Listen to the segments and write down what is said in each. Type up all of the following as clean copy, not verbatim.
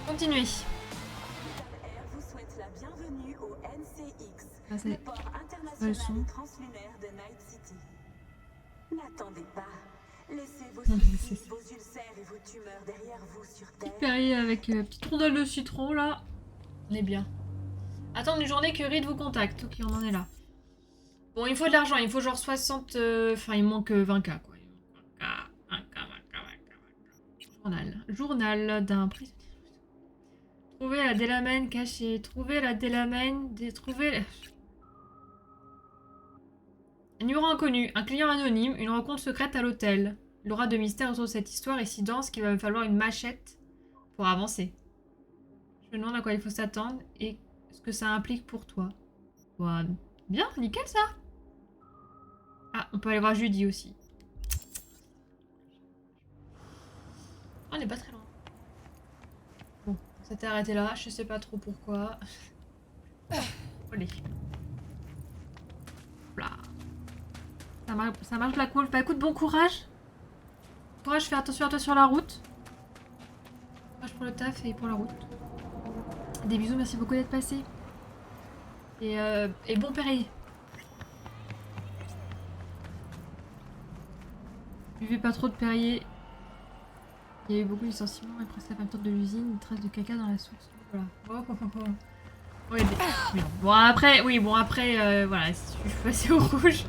Continuez. Air vous souhaite la bienvenue au NCX, Ah, le port international son. et translunaire de Night City. N'attendez pas. Laissez vos Non, mais soucis, c'est vos ulcères et vos tumeurs derrière vous sur Terre. Perrier avec petite rondelle de citron là. On est bien. Attendre une journée que Reed vous contacte. Ok, on en est là. Bon, il faut de l'argent. Il faut genre 60... Enfin, il manque 20K quoi. 20K, 20K. Journal. Journal d'un prisonnier. Trouver la Delamène cachée. Trouver la Delamène. Trouver... Un numéro inconnu. Un client anonyme. Une rencontre secrète à l'hôtel. L'aura de mystère autour de cette histoire est si dense qu'il va me falloir une machette pour avancer. Je me demande à quoi il faut s'attendre et ce que ça implique pour toi. Ouais, bien, nickel ça. Ah, on peut aller voir Judy aussi. On n'est pas très loin. Bon, on s'était arrêté là, je sais pas trop pourquoi. Allez. Là. Ça marche la cool. Bah écoute, bon courage. Courage, fais attention à toi sur la route. Courage pour le taf et pour la route. Des bisous, merci beaucoup d'être passé. Et bon Perrier. Buvez pas trop de Perrier. Il y a eu beaucoup de licenciements et presque la fermeture de l'usine, une trace de caca dans la source. Voilà. Oh, oh, oh, oh. Oui, mais bon après, oui, bon après, voilà, je suis passée au rouge.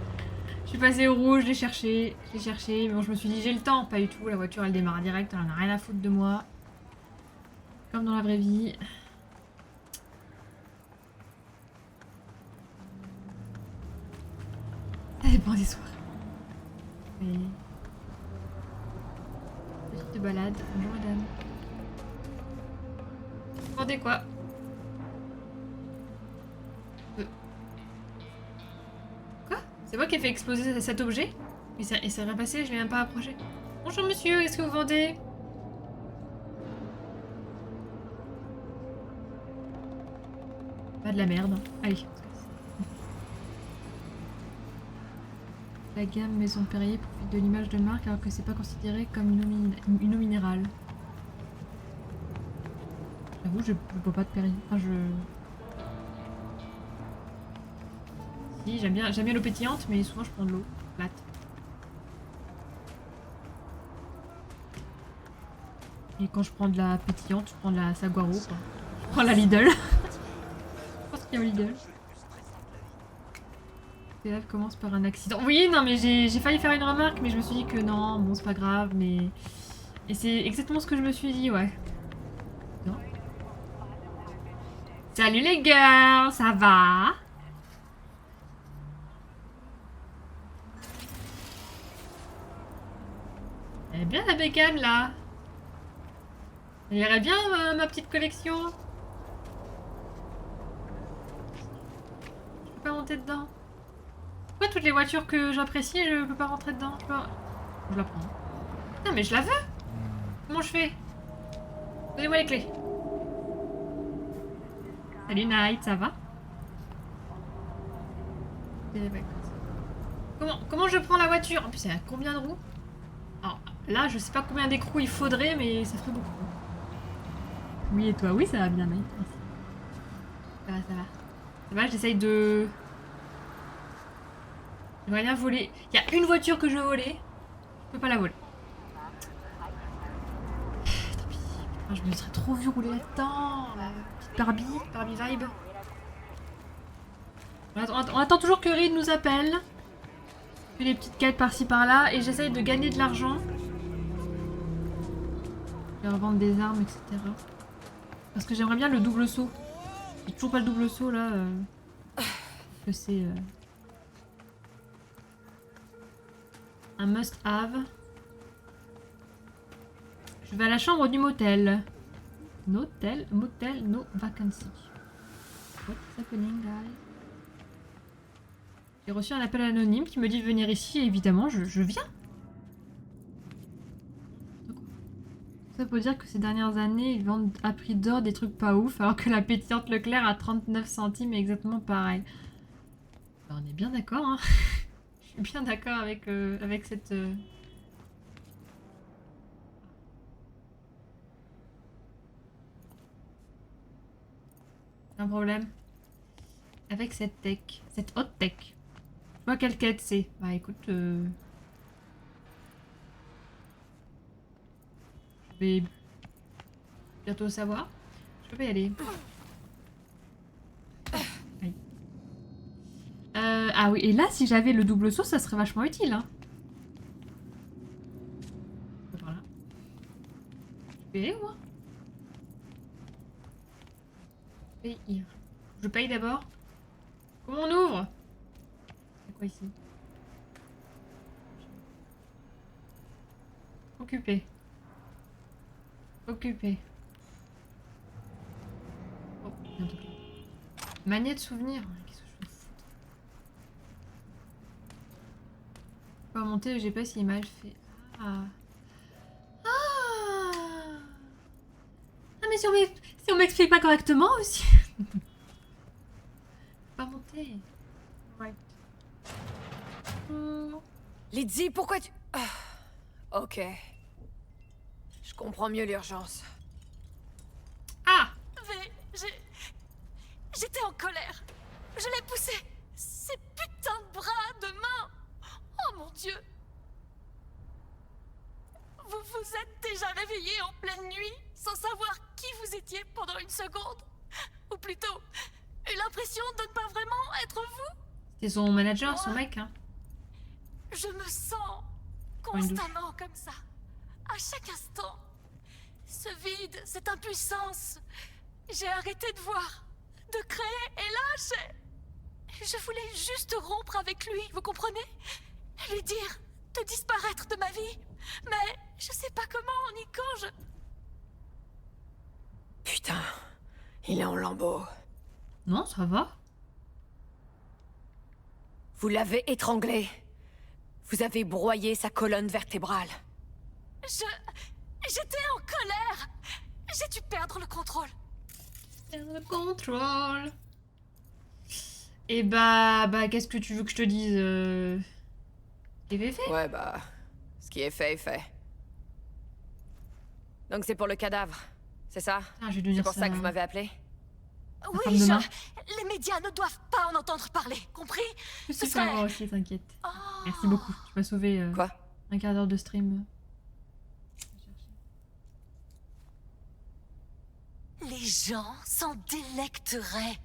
Je suis passée au rouge, je l'ai cherché, mais bon, je me suis dit j'ai le temps, pas du tout. La voiture elle démarre direct, elle en a rien à foutre de moi, comme dans la vraie vie. Ça dépend des soirs. Mais... Petite balade. Bonjour madame. Vous demandez quoi? Quoi? C'est moi qui ai fait exploser cet objet? Mais ça, et ça rien passé, je l'ai même pas approché. Bonjour monsieur, qu'est-ce que vous vendez? Pas de la merde. Allez. La gamme Maison Perrier profite de l'image de marque alors que c'est pas considéré comme une eau minérale. J'avoue, je bois pas de Perrier. Enfin, Si, j'aime bien l'eau pétillante, mais souvent je prends de l'eau plate. Et quand je prends de la pétillante, je prends de la Saguaro, quoi. Je prends la Lidl. Je pense qu'il y a au Lidl. L'élève commence par un accident. Oui, non, mais j'ai failli faire une remarque, mais je me suis dit que non, bon, c'est pas grave, mais... Et c'est exactement ce que je me suis dit, ouais. Non. Salut les girls, ça va? Elle est bien la bécane, là. Elle irait bien, ma petite collection. Je peux pas monter dedans. Pourquoi toutes les voitures que j'apprécie, je peux pas rentrer dedans? Je la prends. Non, mais je la veux. Comment je fais? Donnez-moi les clés. Salut Night, ça va? Comment je prends la voiture? En plus, elle a combien de roues? Alors là, je sais pas combien d'écrous il faudrait, mais ça ferait beaucoup. Oui, et toi? Oui, ça va bien, Night. Merci. Ça va, ça va. Ça va, j'essaye de... J'aimerais bien voler. Il y a une voiture que je veux voler. Je peux pas la voler. Tant pis. Putain, je me serais trop vu rouler là-dedans. La petite Barbie vibe. On attend toujours que Reed nous appelle. Je fais les petites quêtes par-ci par-là et j'essaye de gagner de l'argent. Je vais revendre des armes, etc. Parce que j'aimerais bien le double saut. J'ai toujours pas le double saut là. Que c'est un must-have. Je vais à la chambre du motel. Motel, no vacancy. What's happening, guys? J'ai reçu un appel anonyme qui me dit de venir ici et évidemment je viens. Ça peut dire que ces dernières années ils vendent à prix d'or des trucs pas ouf alors que la pétillante Leclerc à 39 centimes est exactement pareil. Ben, on est bien d'accord hein. Je suis bien d'accord avec cette... Un problème avec cette tech, cette haute tech. Je vois quelle quête c'est. Bah écoute, je vais bientôt savoir. Je peux pas y aller. Aïe. Ah oui, et là, si j'avais le double saut, ça serait vachement utile. Hein. Par là. Je peux y aller, moi? Payer. Je paye d'abord. Comment on ouvre? C'est quoi ici? Occupé. Occupé. Oh, bientôt. Manière de souvenir. Qu'est-ce que je vais foutre? Pas monter le GPS image fait. Ah. Ah. Ah mais si on m'explique pas correctement aussi. Pas monter. Ouais. Lydie, pourquoi tu... Ah, ok. Je comprends mieux l'urgence. Ah. Mais j'étais en colère. Je l'ai poussé. Ces putains de bras, de mains. Oh mon Dieu. Vous vous êtes déjà réveillé en pleine nuit sans savoir qui vous étiez pendant une seconde. Ou plutôt, eu l'impression de ne pas vraiment être vous. C'était son manager, son mec, hein. Je me sens constamment comme ça. À chaque instant. Ce vide, cette impuissance. J'ai arrêté de voir, de créer, et là, je voulais juste rompre avec lui, vous comprenez? Lui dire de disparaître de ma vie. Mais je sais pas comment, ni quand je... Putain, il est en lambeaux. Non, ça va. Vous l'avez étranglé. Vous avez broyé sa colonne vertébrale. J'étais en colère. J'ai dû perdre le contrôle. Le contrôle. Et bah, qu'est-ce que tu veux que je te dise fait. Ouais, bah... Ce qui est fait est fait. Donc c'est pour le cadavre, c'est ça? Ah, je vais lui C'est dire pour ça que vous m'avez appelé? Oui, femme de main. les médias ne doivent pas en entendre parler, compris? Je Ce suis pas serait- moi aussi, t'inquiète. Oh. Merci beaucoup. Tu m'as sauvé Quoi? un quart d'heure de stream. Les gens s'en délecteraient.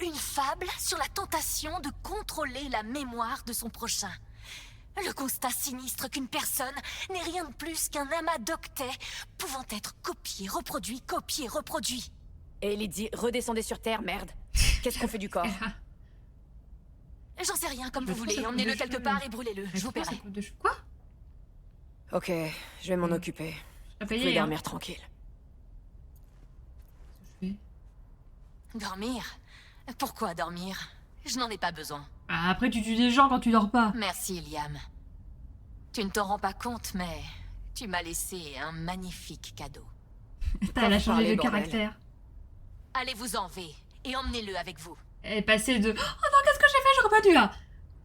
Une fable sur la tentation de contrôler la mémoire de son prochain. Le constat sinistre qu'une personne n'est rien de plus qu'un amas d'octets pouvant être copié, reproduit. Et Lydie, redescendez sur Terre, merde. Qu'est-ce qu'on fait du corps? J'en sais rien, comme Je vous trouve voulez. ça coûte Emmenez-le de quelque cheveux. part et brûlez-le. Je vous paierai. Quoi? Ok, je vais m'en occuper. T'as Vous pouvez payé, hein? dormir tranquille. Qu'est-ce que je fais? Dormir? Pourquoi dormir? Je n'en ai pas besoin. Ah, après, tu tues des gens quand tu dors pas. Merci, Liam. Tu ne t'en rends pas compte, mais tu m'as laissé un magnifique cadeau. Putain, elle a vous changé parlez, de bordel? caractère. Allez-vous en V et emmenez-le avec vous. Elle est passée de... Oh non, qu'est-ce que j'ai fait? J'aurais pas dû, là.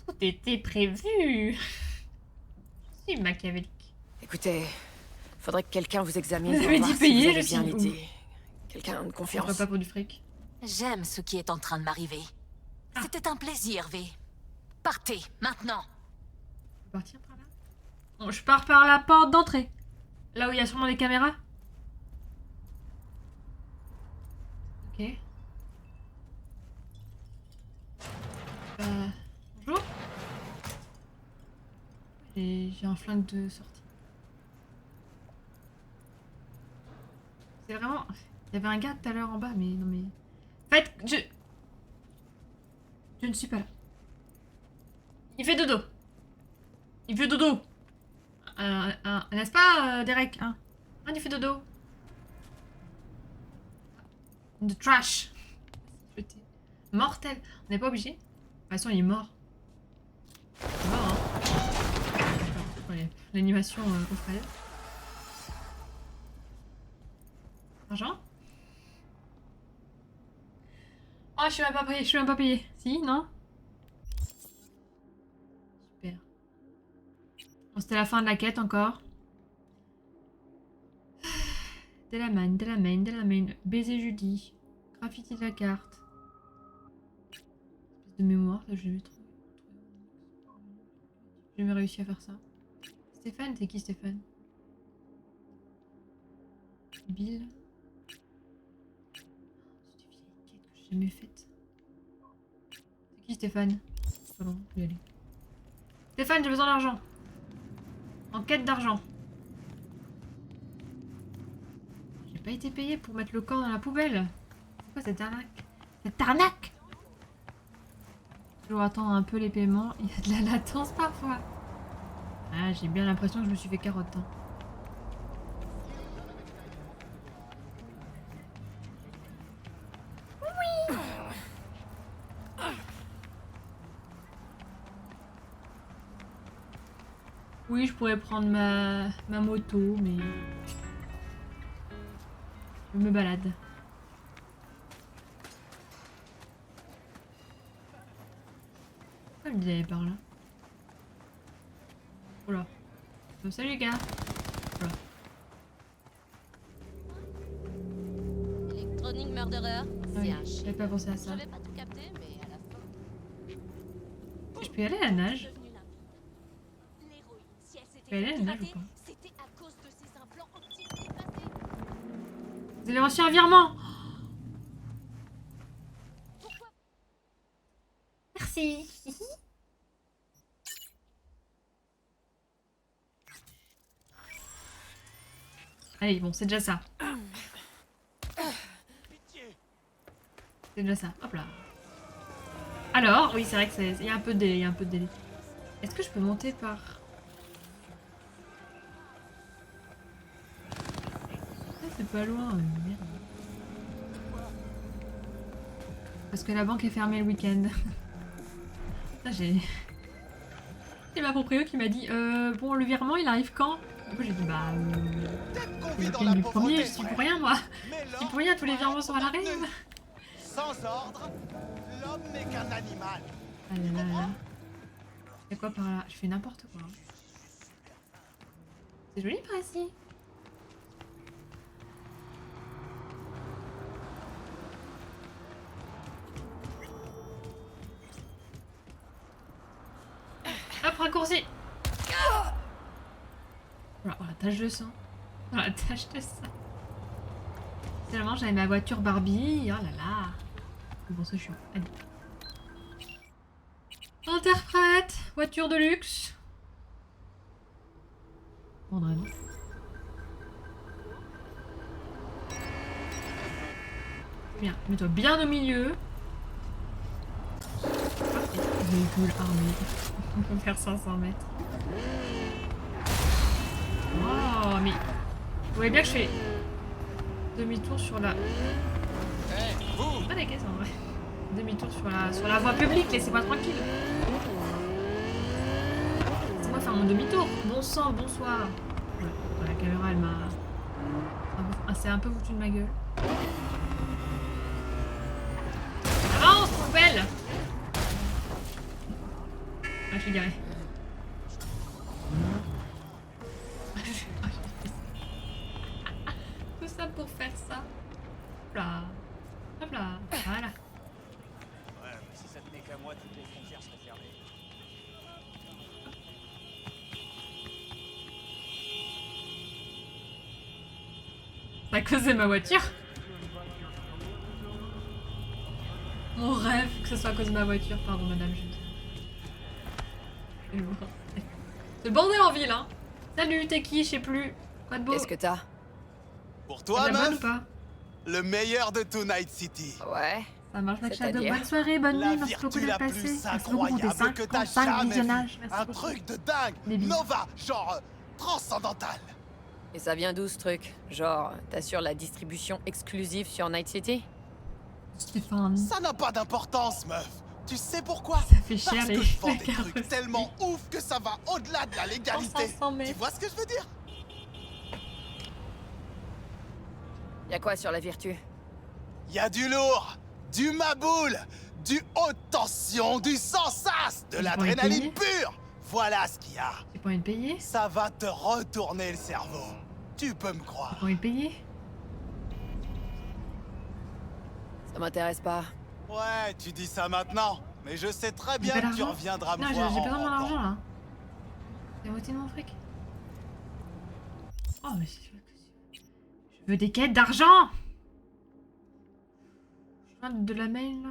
Tout était prévu. Je suis machiavélique. Écoutez, faudrait que quelqu'un vous examine Vous pour avez voir dit si payer, vous allez je bien, suis- Lydie. Quelqu'un de Je confiance. pas pour du fric. J'aime ce qui est en train de m'arriver. C'était un plaisir, V. Partez, maintenant. Je peux partir par là? Bon, je pars par la porte d'entrée. Là où il y a sûrement les caméras. Ok. Bonjour. J'ai un flingue de sortie. C'est vraiment... Il y avait un gars tout à l'heure en bas, mais non mais... En fait, je ne suis pas là. Il fait dodo. Il fait dodo. N'est-ce pas, Derek, hein? Il fait dodo. The trash. Mortel. On n'est pas obligé. De toute façon, il est mort. Il est mort, hein. Ouais, l'animation au frère. Argent? Oh, je suis même pas payé. Je suis même pas payé. Si, non? Super. Bon, c'était la fin de la quête encore. Delamain. Baiser Judy. Graffiti de la carte. Espèce de mémoire, ça je l'ai trouvé. J'ai jamais réussi à faire ça. Stéphane, c'est qui Stéphane? Bill. C'est une vieille quête que j'ai jamais faite. C'est qui Stéphane? Pardon, je vais y aller. Stéphane, j'ai besoin d'argent. En quête d'argent. J'ai pas été payé pour mettre le corps dans la poubelle. C'est quoi cette arnaque? Cette arnaque! Toujours attendre un peu les paiements. Il y a de la latence parfois. Ah, j'ai bien l'impression que je me suis fait carotte. Hein. Oui, je pourrais prendre ma moto, mais... Je me balade. Pourquoi il me dit d'aller par là? Oh là. Salut les gars. Oh là. Electronic Murderer, Ah c'est oui, un j'avais chien. pas pensé à ça. J'avais pas tout capté, mais à la fin. Je peux y aller à la nage? L'héroïne, si elle Je peux y aller à la nage ou pas? c'était à cause de ses implants optiques dépassés. Vous avez reçu un virement? Pourquoi Merci. Allez, bon, c'est déjà ça. C'est déjà ça. Hop là. Alors, oui, c'est vrai que il y a un peu de délai, il y a un peu de délai. Est-ce que je peux monter par... Ah, c'est pas loin, merde. Parce que la banque est fermée le week-end. Ça, j'ai... C'est ma proprio qui m'a dit bon, le virement, il arrive quand? Du coup, j'ai dit bah... c'est le week-end du premier, je suis pour rien, moi. Je suis pour rien, tous les virements sont à l'arrêt. Sans ordre, l'homme n'est qu'un animal. Ah là là là. Y'a quoi par là? Je fais n'importe quoi. C'est joli par ici. Hop, raccourci. Voilà, oh, la tache de sang. Oh, la tache de sang. Seulement, j'avais ma voiture Barbie. Oh là là. Bon, c'est chiant. Allez. Interprète. Voiture de luxe. André, non? Bien, mets-toi bien au milieu. Véhicule armé. On peut faire 500 mètres. Oh, mais... Vous voyez bien que je fais demi-tour sur la... Pas des caisses en vrai. Demi-tour sur la voie publique, laissez-moi tranquille. Laissez-moi faire mon demi-tour. Bon sang, bonsoir. Ouais, la caméra, elle m'a... C'est un peu foutu de ma gueule. Avance, poubelle! Ah, je suis garée. Tout ça pour faire ça. Hop là. Hop là. Voilà. Ouais, mais si ça tenait qu'à moi, toutes les frontières seraient fermées. Ça a causé ma voiture. Mon rêve que ce soit à cause de ma voiture. Pardon, madame. C'est le bordel en ville, hein. Salut, t'es qui? Je sais plus. Quoi de beau? Qu'est-ce que t'as? Pour T'as toi, de la bonne ou meuf, pas? le meilleur de tout Night City. Ouais. Ça marche, Black Shadow. C'est-à-dire Bonne soirée, bonne La nuit. Merci beaucoup virtu la d'être passé. plus Merci beaucoup pour tes incroyable que t'as 55 jamais visionnages. vue. Merci Un beaucoup. truc de dingue. Des bisous. Nova, genre transcendantal. Et ça vient d'où ce truc? Genre, t'assures la distribution exclusive sur Night City? Stéphane. Ça n'a pas d'importance, meuf. Tu sais pourquoi? Ça fait cher Parce les que je vends des carrosseries. trucs tellement ouf que ça va au-delà de la légalité. 500 mètres. Tu vois ce que je veux dire? Y'a quoi sur la vertu? Y a du lourd, du maboule, du haute tension, du sans sas, de J'ai pas l'adrénaline envie de pure. Voilà ce qu'il y a. J'ai pas envie de payer. Ça va te retourner le cerveau. Tu peux me J'ai croire. pas envie de payer. Ça m'intéresse pas. Ouais, tu dis ça maintenant, mais je sais très J'ai bien pas que tu d'argent. reviendras me Non, voir j'ai en pas besoin rampant. d'argent là. C'est la moitié de mon fric. Oh, mais je veux des quêtes d'argent. Je viens de la mail là.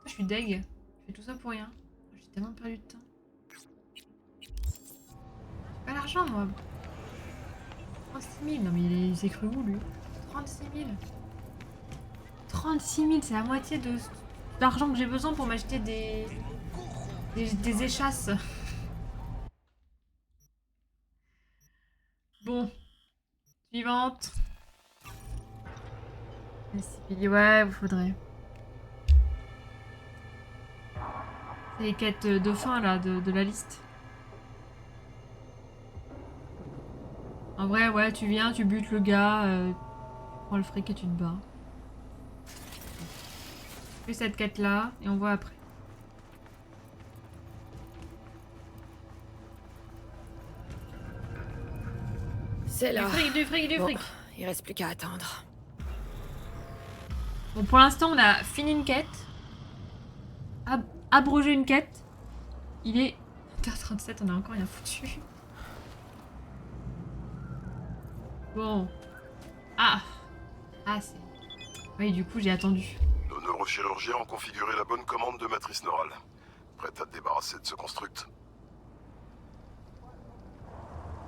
Je suis deg. Je fais tout ça pour rien. J'ai tellement perdu de temps. J'ai pas l'argent moi. 36 000. Non mais il s'est cru où lui? 36 000. 36 000, c'est la moitié de l'argent que j'ai besoin pour m'acheter des échasses. Bon. Suivante. Ouais, vous faudrait. C'est les quêtes de fin là, de la liste. En vrai, ouais, tu viens, tu butes le gars, tu prends le fric et tu te bats. Fais cette quête là et on voit après. C'est là. Du fric, du fric, du Bon, fric. il reste plus qu'à attendre. Bon, pour l'instant, on a fini une quête. Abrogé une quête. Il est 37, on a encore rien foutu. Bon. Ah. Ah, c'est... Oui, du coup, j'ai attendu. Nos neurochirurgiens ont configuré la bonne commande de matrice neurale. Prête à te débarrasser de ce construct.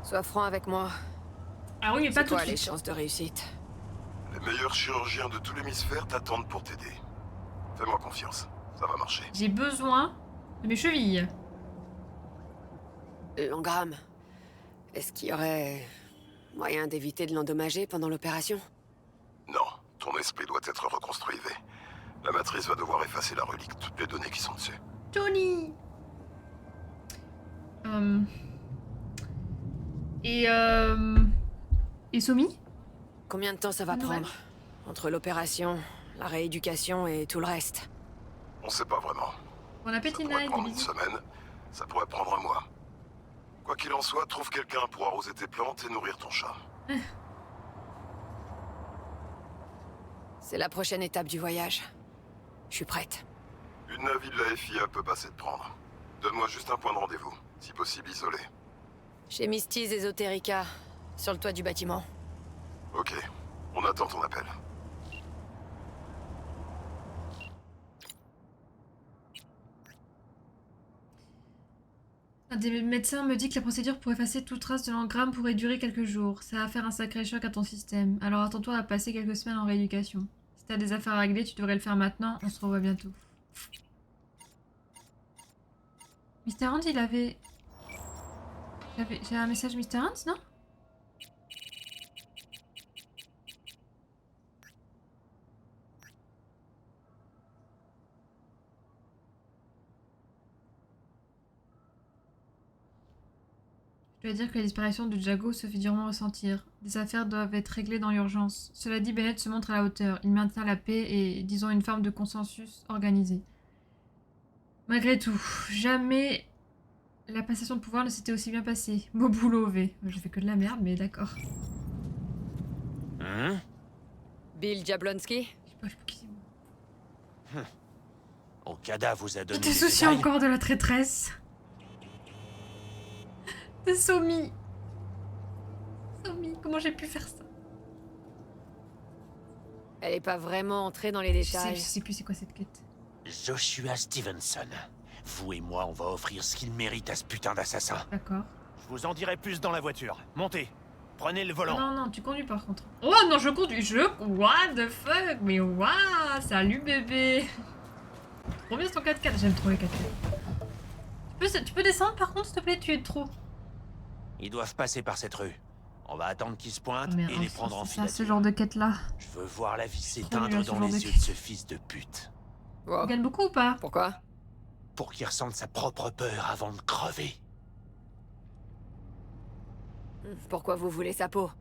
Sois franc avec moi. Ah oui, mais pas C'est tout de quoi les suite. chances de réussite? Les meilleurs chirurgiens de tout l'hémisphère t'attendent pour t'aider. Fais-moi confiance, ça va marcher. J'ai besoin de mes chevilles. L'engramme. Est-ce qu'il y aurait moyen d'éviter de l'endommager pendant l'opération? Non, ton esprit doit être reconstruit, V. La matrice va devoir effacer la relique, toutes les données qui sont dessus. Tony. Et Somi? Combien de temps ça va Ouais. prendre? Entre l'opération, la rééducation et tout le reste. On sait pas vraiment. Bon Ça appétit, pourrait Nine, prendre des une bisous. semaine, ça pourrait prendre un mois. Quoi qu'il en soit, trouve quelqu'un pour arroser tes plantes et nourrir ton chat. C'est la prochaine étape du voyage. Je suis prête. Une navire de la FIA peut passer te prendre. Donne-moi juste un point de rendez-vous, si possible isolé. Chez Misty's Esoterica, sur le toit du bâtiment. Ok, on attend ton appel. Un des médecins me dit que la procédure pour effacer toute trace de l'engramme pourrait durer quelques jours. Ça va faire un sacré choc à ton système. Alors attends-toi à passer quelques semaines en rééducation. Si t'as des affaires à régler, tu devrais le faire maintenant. On se revoit bientôt. Mr. Hans, il avait... J'ai un message Mr. Hans, non? Je dois dire que la disparition de Jago se fait durement ressentir. Des affaires doivent être réglées dans l'urgence. Cela dit, Bennett se montre à la hauteur. Il maintient la paix et, disons, une forme de consensus organisé. Malgré tout, jamais la passation de pouvoir ne s'était aussi bien passée. Beau boulot, V. Je fais que de la merde, mais d'accord. Hein? Bill Jablonski? Je sais pas qui c'est. Okada vous a donné Tu te des soucies détails? encore de la traîtresse de Somi. Somi, comment j'ai pu faire ça? Elle est pas vraiment entrée dans les Je détails. sais plus c'est quoi cette quête. Joshua Stevenson. Vous et moi, on va offrir ce qu'il mérite à ce putain d'assassin. D'accord. Je vous en dirai plus dans la voiture. Montez. Prenez le volant. Non, non, tu conduis par contre. Oh non, je conduis. What the fuck? Mais waouh! Salut bébé! Trop bien ton 4x4. J'aime trop les 4x4. Tu peux descendre par contre, s'il te plaît? Tu es trop. Ils doivent passer par cette rue. On va attendre qu'ils se pointent Oh, mais et les prendre en c'est ça, ce filature. genre de quête là. Je veux voir la vie Trop nul, s'éteindre ce dans genre de les yeux de quête. ce fils de pute. Wow. Tu gagnes beaucoup ou pas? Pourquoi? Pour qu'il ressente sa propre peur avant de crever. Pourquoi vous voulez sa peau?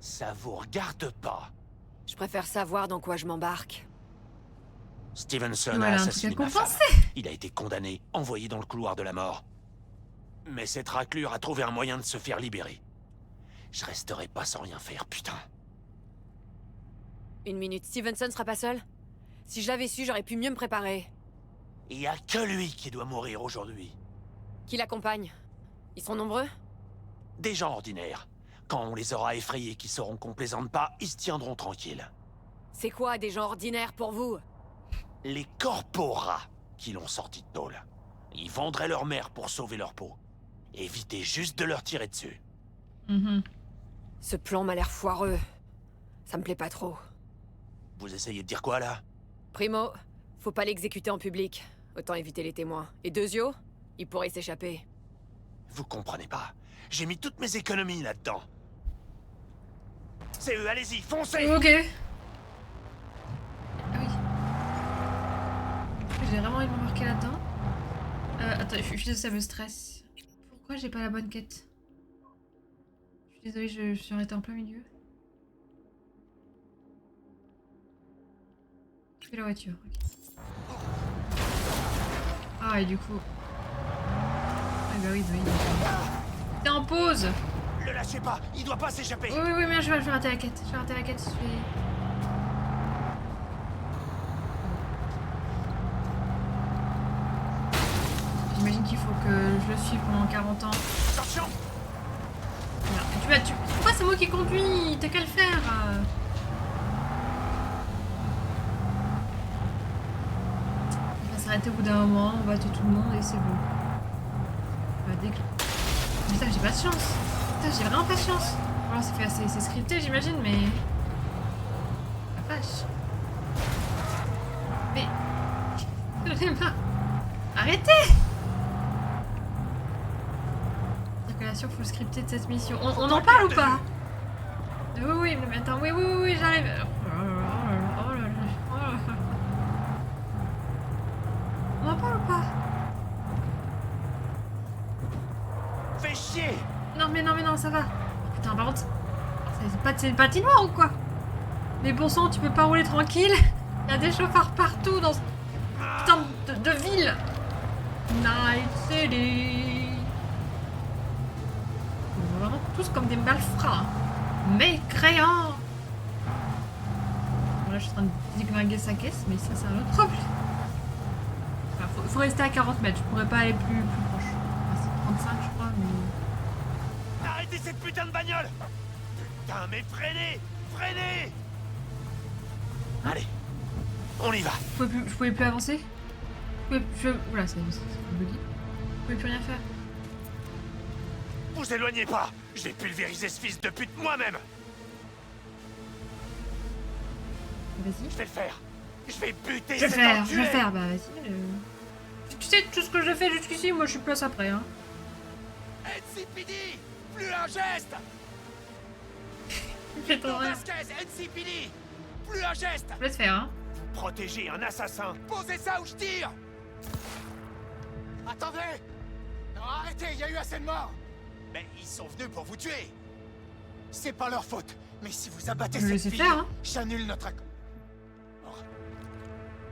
Ça vous regarde pas. Je préfère savoir dans quoi je m'embarque. Stevenson Voilà, a un truc à assassiné ma femme. compenser. Il a été condamné, envoyé dans le couloir de la mort. Mais cette raclure a trouvé un moyen de se faire libérer. Je resterai pas sans rien faire, putain. Une minute, Stevenson sera pas seul? Si je l'avais su, j'aurais pu mieux me préparer. Il y a que lui qui doit mourir aujourd'hui. Qui l'accompagne? Ils sont nombreux? Des gens ordinaires. Quand on les aura effrayés qui sauront qu'on plaisante pas, ils se tiendront tranquilles. C'est quoi des gens ordinaires pour vous? Les corporats qui l'ont sorti de tôle. Ils vendraient leur mère pour sauver leur peau. Évitez juste de leur tirer dessus. Ce plan m'a l'air foireux. Ça me plaît pas trop. Vous essayez de dire quoi, là? Primo, faut pas l'exécuter en public. Autant éviter les témoins. Et Dezio, il pourrait s'échapper. Vous comprenez pas. J'ai mis toutes mes économies là-dedans. C'est eux, allez-y, foncez! Ok. Ah oui. J'ai vraiment envie de m'embarquer là-dedans. Attends, je suis désolée, ça me stresse. Pourquoi j'ai pas la bonne quête? Je suis désolée, je suis arrêtée en plein milieu. Je fais la voiture, ok. Ah, et du coup... Ah bah oui, T'es en pause! Le lâchez pas, il doit pas s'échapper! Oui, mais je vais rater la quête. Je vais rater la quête, je vais... J'imagine qu'il faut que je le suive pendant 40 ans. Attention! Pourquoi c'est moi qui conduis? T'as qu'à le faire. Il va s'arrêter au bout d'un moment, on va tuer tout le monde et c'est bon. Putain, j'ai pas de chance. Putain, j'ai vraiment pas de chance. Alors c'est scripté, j'imagine, mais... La vache. Mais... Je sais pas. Arrêtez! Circulation full scriptée de cette mission. On en parle ou pas? Oui, mais attends, oui, j'arrive. On en parle ou pas? Fais chier! Non, mais non, ça va. Putain, par contre, c'est une patinoire ou quoi? Mais bon sang, tu peux pas rouler tranquille? Il y a des chauffards partout dans ce putain de ville. Night City. Vraiment tous comme des malfrats. Mécréants. Bon, là, je suis en train de déglinguer sa caisse, mais ça, c'est un autre problème. Enfin, faut rester à 40 mètres. Je pourrais pas aller plus proche. Enfin, c'est 35, je crois, mais... Arrêtez cette putain de bagnole! Putain, mais freinez! Freinez! Allez, on y va! Je pouvais plus avancer? Oula, c'est buggy. Je pouvais plus rien faire. Vous éloignez pas! Je vais pulvériser ce fils de pute moi-même! Vas-y. Je vais le faire! Je vais buter Je vais cet le enculé! faire, bah vas-y. Tu sais, tout ce que je fais jusqu'ici, moi je suis place après, hein. NCPD! Plus un geste! Fais ton rêve. Vasquez, NCPD! Plus un geste! Je vais te faire, hein. Protéger un assassin! Posez ça ou je tire! Attendez! Non, arrêtez, il y a eu assez de morts! Mais ils sont venus pour vous tuer! C'est pas leur faute, mais si vous abattez Je vais cette laisser fille, faire, hein. j'annule notre accord.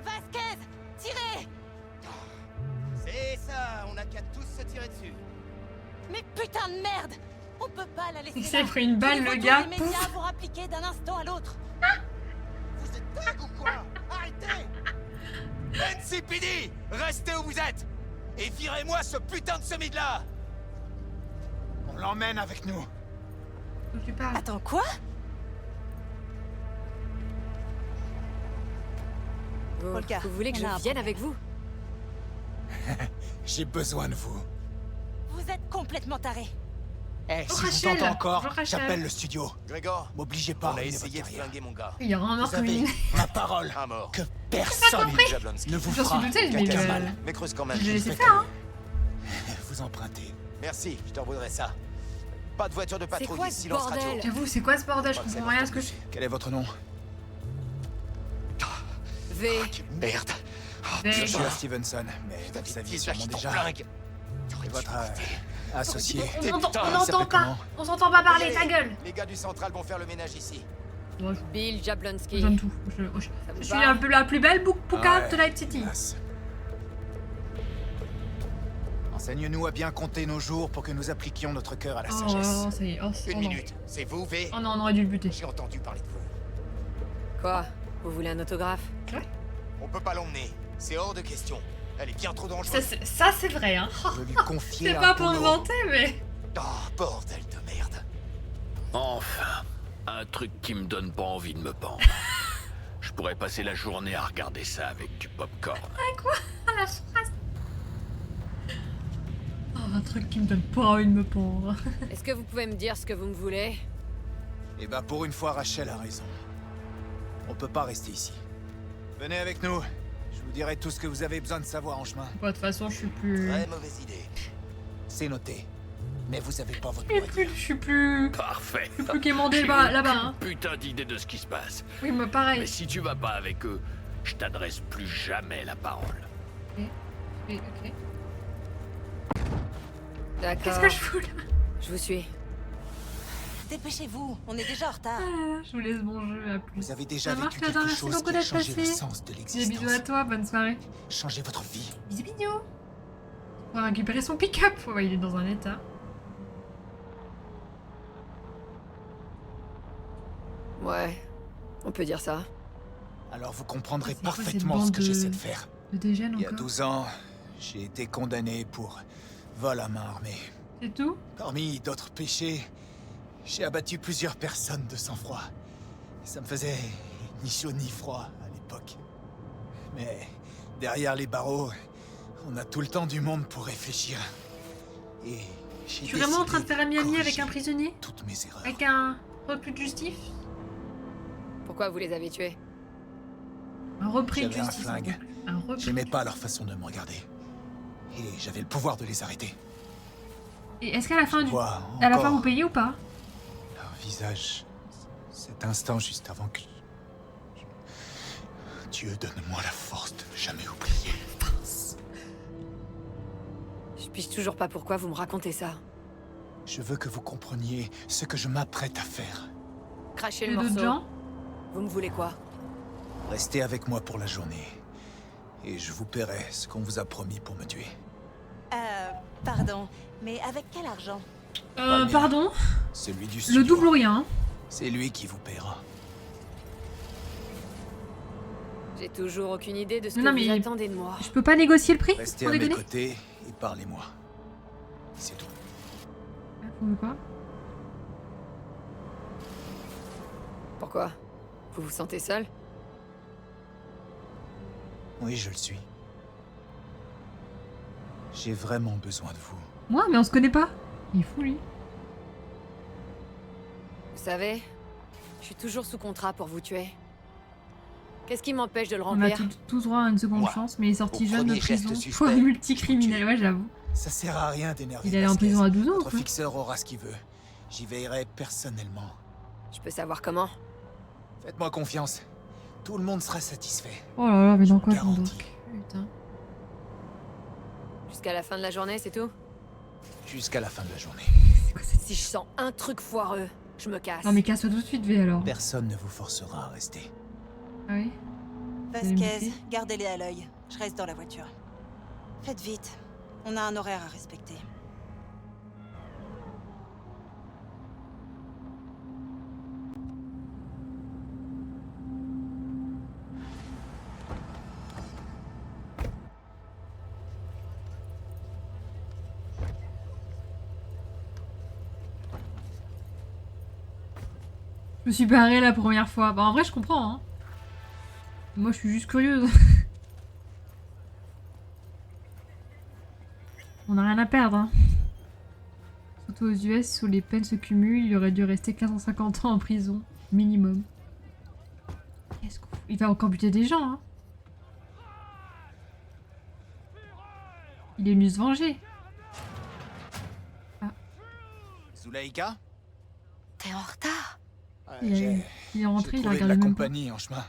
Vasquez, tirez! C'est ça, on a qu'à tous se tirer dessus. Mais putain de merde! On peut pas la laisser Il là. s'est pris une balle, Les le photos gars. des médias vont appliquer d'un instant à l'autre. Vous êtes dingue ou quoi? Arrêtez! NCPD! Restez où vous êtes! Et virez-moi ce putain de semi-là! On l'emmène avec nous. Faut que tu parles. Attends, quoi? Olga, Vous voulez que on a un je vienne problème. avec vous? J'ai besoin de vous. Vous êtes complètement taré. Eh, si Rachel, vous tentez encore, bonjour, Rachel. j'appelle le studio. Grégor, M'obligez pas à on a ruiner essayé de votre carrière. flinguer mon gars. Il y aura un mort Vous comme avez une... ma parole Un mort. que personne Jablonski. ne vous J'en fera suis doutée, mais aucun je... mal. Mais creuse quand même. Je l'ai laissé fais faire, hein. Vous empruntez. Merci, je te revaudrai ça. Pas de voiture de C'est patrouille, quoi ce silence bordel? radio. J'avoue, c'est quoi ce bordel? Je comprends rien à ce que je... Quel est votre nom? V. Merde. V. Je suis Stevenson, mais vous David, saviez dis là sûrement qui t'en déjà. flingue. Et votre associé. On il n'entend s'appelle pas. comment? On s'entend pas parler, ta gueule. Les gars du central vont faire le ménage ici. Bon, Bill Jablonski. j'aime tout. Je vous suis va? la plus belle pouka Ouais, de Night City. classe. Enseigne-nous à bien compter nos jours pour que nous appliquions notre cœur à la Oh, sagesse. ça y est. Oh, Une non. minute, c'est vous, V? Oh non, on aurait dû le buter. J'ai entendu parler de vous. Quoi? Vous voulez un autographe? On peut pas l'emmener. C'est hors de question. Elle est bien trop Ça, dangereuse. ça, c'est vrai, hein. Je veux lui confier C'est un pas pour me boulot. vanter, mais... Oh, bordel de merde. Enfin, un truc qui me donne pas envie de me pendre. Je pourrais passer la journée à regarder ça avec du popcorn. Ah, la phrase. Oh, un truc qui me donne pas envie de me pendre. Est-ce que vous pouvez me dire ce que vous me voulez? Eh ben, pour une fois, Rachel a raison. On peut pas rester ici. Venez avec nous. Je vous dirai tout ce que vous avez besoin de savoir en chemin. Bon, de toute façon, je suis plus... Très mauvaise idée. C'est noté. Mais vous avez pas votre Je mot à suis dire. plus... Je suis plus... Parfait. Je suis plus quémandé J'ai là-bas, aucune hein. putain d'idée de ce qui se passe. Oui, mais pareil. Mais si tu vas pas avec eux, je t'adresse plus jamais la parole. Ok. D'accord. Qu'est-ce que je fous là? Je vous suis. Dépêchez-vous, on est déjà en retard. Ah, je vous laisse mon jeu, à plus. Vous avez déjà Ça marche, vécu Clara, quelque merci chose beaucoup qui a d'être changé le passé. sens de Des l'existence. bisous à toi, bonne soirée. Changez votre vie. Bisous, bisous. On va récupérer son pick-up. Ouais, il est dans un état. Ouais, on peut dire ça. Alors vous comprendrez C'est quoi cette parfaitement ce bande que de- j'essaie de faire. Le dégène Il y a encore. 12 ans, j'ai été condamné pour vol à main armée. C'est tout? Parmi d'autres péchés, j'ai abattu plusieurs personnes de sang-froid. Ça me faisait ni chaud ni froid à l'époque. Mais derrière les barreaux, on a tout le temps du monde pour réfléchir. Et j'ai Je suis vraiment en train de décidé faire ami avec corriger un prisonnier? toutes mes erreurs. Avec un repris de justice? Pourquoi vous les avez tués? Un repris de J'avais un justice. flingue. Un repris. J'aimais pas leur façon de me regarder. Et j'avais le pouvoir de les arrêter. Et est-ce qu'à la fin Vois à la fin encore vous payez ou pas? leur visage. Cet instant juste avant que... Dieu, donne-moi la force de ne jamais oublier. Je pige toujours pas pourquoi vous me racontez ça. Je veux que vous compreniez ce que je m'apprête à faire. Crachez Et le d'autres morceau. gens? Vous me voulez quoi? Restez avec moi pour la journée. Et je vous paierai ce qu'on vous a promis pour me tuer. Pardon, mais avec quel argent? Pas le mien. Pardon? Celui du Le studio. double ou rien? C'est lui qui vous paiera. J'ai toujours aucune idée de ce Non, que mais- vous attendez de moi. Je peux pas négocier le prix? Restez Pour à mes déconner? côtés et parlez-moi. C'est tout. Vous quoi? Pourquoi? Vous vous sentez seul? Oui, je le suis. J'ai vraiment besoin de vous. Moi, mais on se connaît pas. Il est fou lui. Vous savez, je suis toujours sous contrat pour vous tuer. Qu'est-ce qui m'empêche de le On a remplir? tous droit à une seconde Ouais. chance, mais il est sorti Au jeune de premier geste prison. suspect. Fois multicriminel, ouais, j'avoue. Ça sert à rien d'énerver. Il est allé en Vasquez. prison à 12 ans ou Notre quoi? fixeur aura ce qu'il veut. J'y veillerai personnellement. Je peux savoir comment? Faites-moi confiance. Tout le monde sera satisfait. Oh là là, mais dans Je quoi vous je m'embarque? garantis. Putain. Jusqu'à la fin de la journée, c'est tout? Jusqu'à la fin de la journée. C'est quoi cette... Si je sens un truc foireux, je me casse. Non mais casse-toi tout de suite, V alors. Personne ne vous forcera à rester. Ah oui? Vasquez, gardez-les à l'œil. Je reste dans la voiture. Faites vite. On a un horaire à respecter. Je me suis barrée la première fois. Bah en vrai je comprends hein. Moi je suis juste curieuse. On n'a rien à perdre hein. Surtout aux US où les peines se cumulent, il aurait dû rester 450 ans en prison. Minimum. Qu'est-ce qu'on fout? Il va encore buter des gens hein. Il est venu se venger. Zulaïka T'es en retard? Il est rentré, J'ai il a trouvé de regardé la même pas. compagnie en chemin.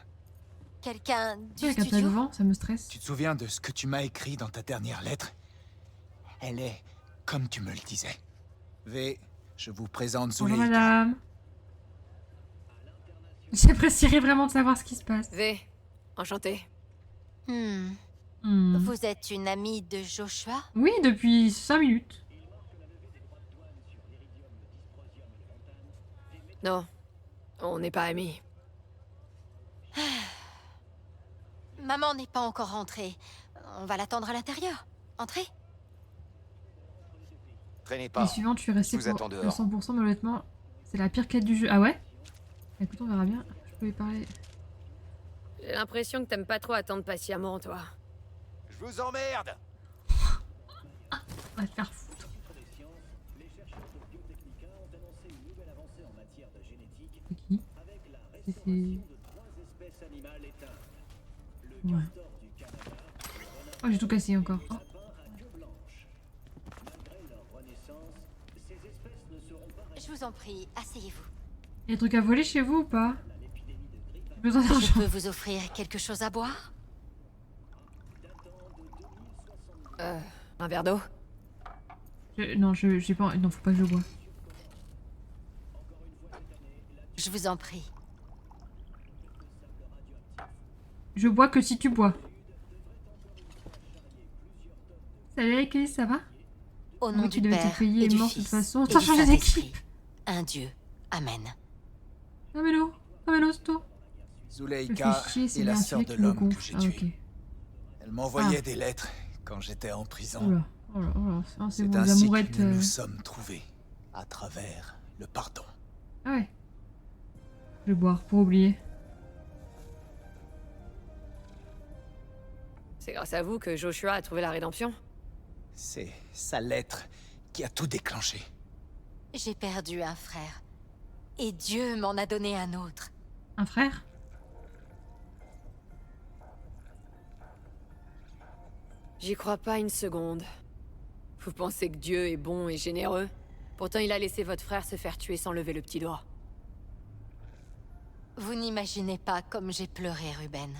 Quelqu'un du Ouais, quand t'as le studio? vent, ça me stresse. Tu te souviens de ce que tu m'as écrit dans ta dernière lettre? Elle est comme tu me le disais. V, je vous présente Bonjour Zulaïka. madame. J'apprécierais vraiment de savoir ce qui se passe. V, enchanté. Vous êtes une amie de Joshua? Oui, depuis 5 minutes. Non, on n'est pas amis. Maman n'est pas encore rentrée. On va l'attendre à l'intérieur. Entrez. Traînez Les pas. suivantes, je suis restée Je vous pour attends le dehors. 100%, mais honnêtement, c'est la pire quête du jeu. Ah ouais? Écoute, on verra bien. Je peux lui parler. J'ai l'impression que t'aimes pas trop attendre patiemment, toi. Je vous emmerde. On va te faire foutre. C'est qui? C'est... Ouais. Oh, j'ai tout cassé encore. Oh. Je vous en prie, asseyez-vous. Il y a des trucs à voler chez vous ou pas? J'ai besoin Je d'argent. peux vous offrir quelque chose à boire? Un verre d'eau? Non, j'ai pas... Non, faut pas que je bois. Je vous en prie. Je bois que si tu bois. Salut Ellie, ça va? Au nom Oui, du tu devais te Père payer et du mort de toute Fils façon. et T'as du changé Saint-Esprit. d'équipe. Un Dieu. Amen. Amelo, c'est toi. Zuleika chier, c'est est la bien sœur celui de qui me l'homme que gonfle. j'ai Ah, tué. ok. Elle m'envoyait des lettres quand j'étais en prison. Oula, oh là, oh là. Ah, c'est C'est bon, ainsi l'amourettes. que nous nous sommes trouvés, à travers le pardon. Ah ouais. Je vais boire pour oublier. C'est grâce à vous que Joshua a trouvé la rédemption? C'est sa lettre qui a tout déclenché. J'ai perdu un frère. Et Dieu m'en a donné un autre. Un frère? J'y crois pas une seconde. Vous pensez que Dieu est bon et généreux? Pourtant, il a laissé votre frère se faire tuer sans lever le petit doigt. Vous n'imaginez pas comme j'ai pleuré, Ruben.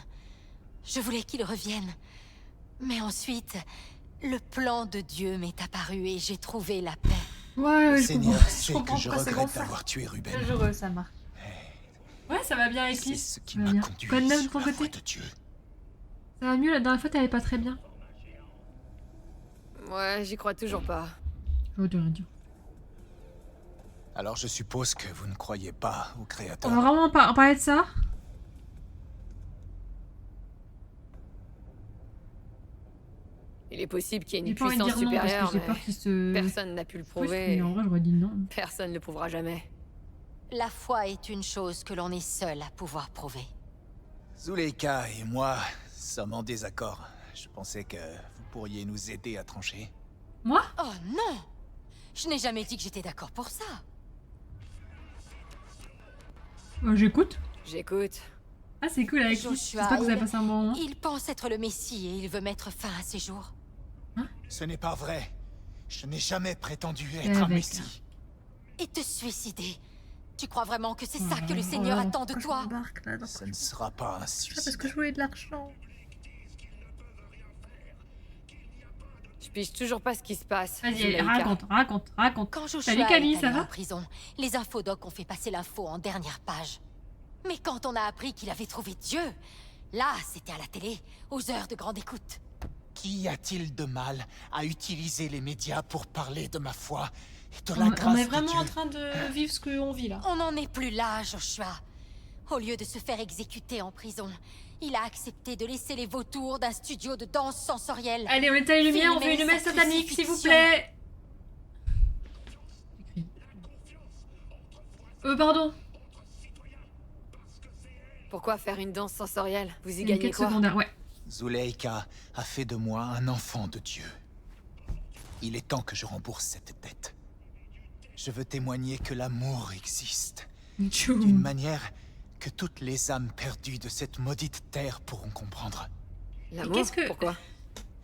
Je voulais qu'il revienne. Mais ensuite, le plan de Dieu m'est apparu et j'ai trouvé la paix. Ouais, Le je Seigneur comprends. sait Je comprends que je pourquoi c'est regrette gonflé. d'avoir tué Ruben. Je jure, ça marche. Ouais, ça va bien, C'est Eclipse. ce qui Ça va m'a bien. conduit Quoi de neuf de sur ton la côté? voie de Dieu. Ça va mieux, la dernière fois t'allais pas très bien. Ouais, j'y crois toujours pas. Je veux rien dire. Alors je suppose que vous ne croyez pas au On Créateur. va vraiment en parler de ça? Il est possible qu'il y ait J'ai une pas envie de puissance dire non parce supérieure, que j'ai peur mais qu'il se... personne n'a pu le Oui, prouver. mais en vrai, j'aurais dit non. Personne ne le prouvera jamais. La foi est une chose que l'on est seul à pouvoir prouver. Zuleika et moi sommes en désaccord. Je pensais que vous pourriez nous aider à trancher. Moi? Oh non! Je n'ai jamais dit que j'étais d'accord pour ça. J'écoute. J'écoute. Ah, c'est cool avec lui. Joshua, J'espère que vous avez passé un bon moment. il pense être le Messie et il veut mettre fin à ses jours. Ce n'est pas vrai. Je n'ai jamais prétendu Et être un avec, messie. Et te suicider. Tu crois vraiment que c'est Oh ça là que le là, Seigneur oh là là, attend de pourquoi je toi? m'embarque là dans Ce ne sera pas un ça parce suicide. que je voulais de l'argent. Je pige toujours pas ce qui se passe. Vas-y, Zuleika. raconte. Quand Joshua Salut Camille, est ça allé va? en prison, les infodocs ont fait passer l'info en dernière page. Mais quand on a appris qu'il avait trouvé Dieu, là, c'était à la télé, aux heures de grande écoute. Qu'y a-t-il de mal à utiliser les médias pour parler de ma foi et de la On grâce est de vraiment Dieu? en train de vivre ce qu'on vit là. On n'en est plus là, Joshua. Au lieu de se faire exécuter en prison, il a accepté de laisser les vautours d'un studio de danse sensorielle. Allez, on éteint les lumières, on fait filmer une messe sa satanique, s'il vous crucifixion. plaît. Pardon. Pourquoi faire une danse sensorielle? Vous y Une gagnez quête quoi? secondaire, ouais. Zuleika a fait de moi un enfant de Dieu. Il est temps que je rembourse cette dette. Je veux témoigner que l'amour existe. D'une manière que toutes les âmes perdues de cette maudite terre pourront comprendre. L'amour? qu'est-ce que- Pourquoi?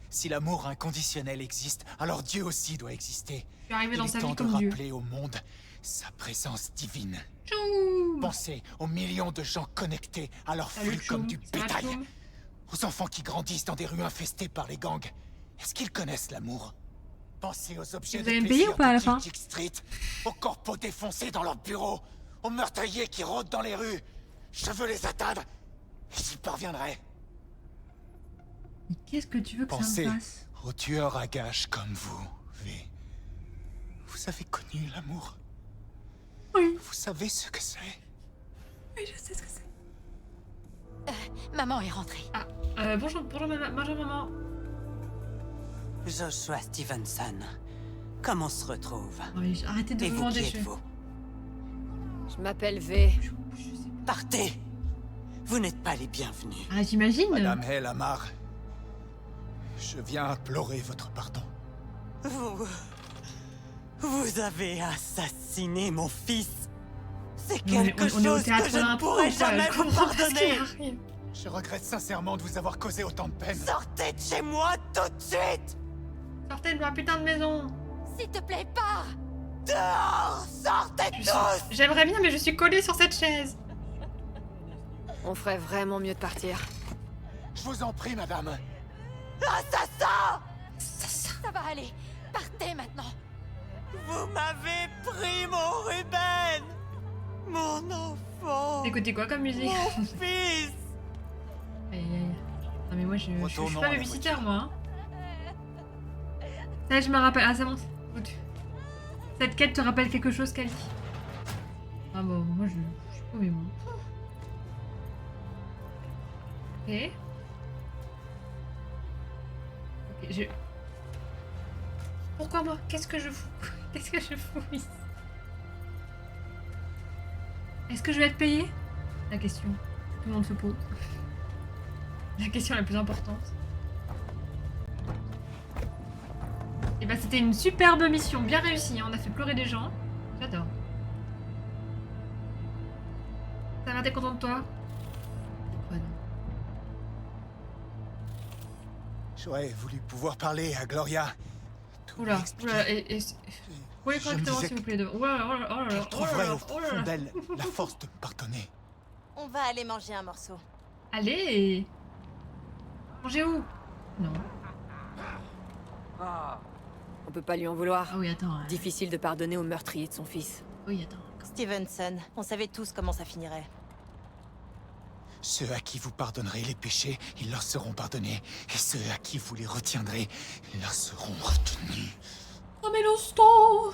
Si l'amour inconditionnel existe, alors Dieu aussi doit exister. Je suis arrivé Il dans est sa temps vie de comme Dieu. rappeler au monde sa présence divine. Tchoum. Pensez aux millions de gens connectés à leur Salut, flux comme tchoum. du Ça va, bétail. tchoum? Aux enfants qui grandissent dans des rues infestées par les gangs. Est-ce qu'ils connaissent l'amour? Pensez aux objets Vous de allez me plaisir payer ou pas à la de fin? Tick Street, aux corpos défoncés dans leurs bureaux, aux meurtriers qui rôdent dans les rues. Je veux les atteindre, et j'y parviendrai. Mais qu'est-ce que tu veux que ça Pensez me fasse? aux tueurs à gages comme vous, V. Vous avez connu l'amour. Oui. Vous savez ce que c'est. Oui, je sais ce que c'est. Maman est rentrée. Ah, bonjour maman. Joshua Stevenson, comment on se retrouve? Oui, arrêtez de Et vous vous, demander. qui êtes-vous? Je m'appelle V. Partez! Vous n'êtes pas les bienvenus. Ah, j'imagine. Madame El Amar, je viens implorer votre pardon. Vous avez assassiné mon fils. C'est On est quelque au chose théâtre que je ne d'impro, pourrai quoi, jamais je vous comprends pas ce qui pardonner. arrive. Je regrette sincèrement de vous avoir causé autant de peine. Sortez de chez moi tout de suite! Sortez de ma putain de maison. S'il te plaît, pars! Dehors! Sortez tous! J'aimerais bien, mais je suis collée sur cette chaise. On ferait vraiment mieux de partir. Je vous en prie, madame. Assassin! Ça va aller. Partez maintenant. Vous m'avez pris mon Ruben! Mon enfant! Écoutez quoi comme musique? Mon fils! Aïe, aïe. Non mais moi je suis Retournons pas à la babysitter voiture. moi. Ça je me rappelle. Ah c'est bon. Cette quête te rappelle quelque chose, Kali? Ah bon, moi je suis pas mais bon. Ok. Ok, je... Pourquoi moi? Qu'est-ce que je fous? Qu'est-ce que je fous ici? Est-ce que je vais être payée? La question. Tout le monde se pose. La question la plus importante. Et bah c'était une superbe mission, bien réussie, hein. On a fait pleurer des gens. J'adore. Ça va, t'es content de toi? Ouais, non. J'aurais voulu pouvoir parler à Gloria. Tout lui Oula, expliquer. oula, et... Oui, Je me correctement disais s'il vous plaît. Oh là là, oh là là, qu'elle oh là trouverait là, au oh là fond là. d'elle la force de pardonner. On va aller manger un morceau. Allez! Manger où? Non. On peut pas lui en vouloir. Ah oui, attends. Difficile de pardonner au meurtrier de son fils. Oui, attends. Stevenson, on savait tous comment ça finirait. Ceux à qui vous pardonnerez les péchés, ils leur seront pardonnés. Et ceux à qui vous les retiendrez, ils leur seront retenus. Oh mais l'instant!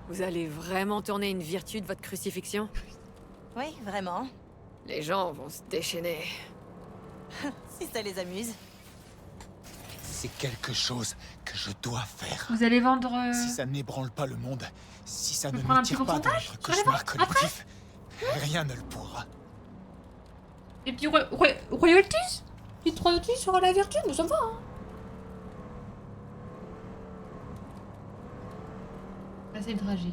Vous allez vraiment tourner une vertu de votre crucifixion? Oui, vraiment. Les gens vont se déchaîner. Si ça les amuse. C'est quelque chose que je dois faire. Vous allez vendre... Si ça n'ébranle pas le monde, si ça ne prendre un nous petit tire pas dans pourcentage notre sur les cauchemar ventes, après collectif, rien ne le pourra. Et puis royalties? Petite royalties sur la vertu, mais ça me va, hein. Ah, c'est le trajet.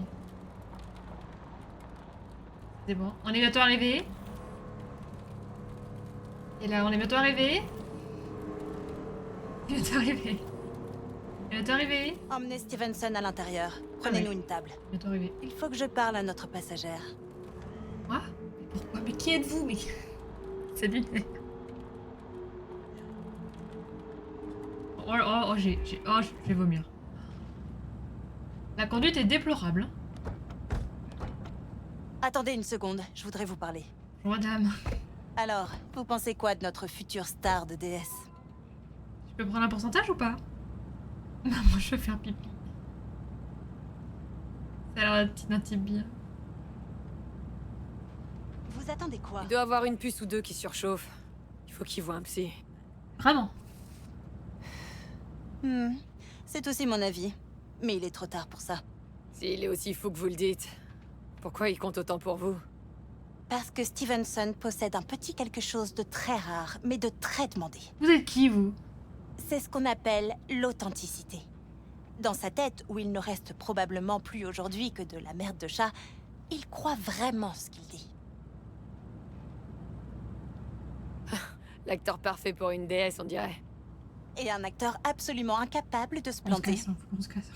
C'est bon. On est bientôt arrivé. Et là, on est bientôt arrivé. On est bientôt arrivé. On est bientôt arrivé. Emmenez Stevenson à l'intérieur. Prenez-nous une table. Bientôt arrivé. Il faut que je parle à notre passagère. Quoi? Mais pourquoi? Mais qui êtes-vous? Mais... C'est lui. Oh, je vais vomir. La conduite est déplorable. Attendez une seconde, je voudrais vous parler. Bonjour madame. Alors, vous pensez quoi de notre future star de DS? Tu peux prendre un pourcentage ou pas? Non, moi je veux faire pipi. Ça a l'air d'un type bien. Vous attendez quoi? Il doit avoir une puce ou deux qui surchauffe. Il faut qu'il voie un psy. Vraiment? C'est aussi mon avis. Mais il est trop tard pour ça. S'il est aussi fou que vous le dites, pourquoi il compte autant pour vous? Parce que Stevenson possède un petit quelque chose de très rare, mais de très demandé. Vous êtes qui, vous? C'est ce qu'on appelle l'authenticité. Dans sa tête, où il ne reste probablement plus aujourd'hui que de la merde de chat, il croit vraiment ce qu'il dit. L'acteur parfait pour une déesse, on dirait. Et un acteur absolument incapable de se On se planter. casse, on se casse.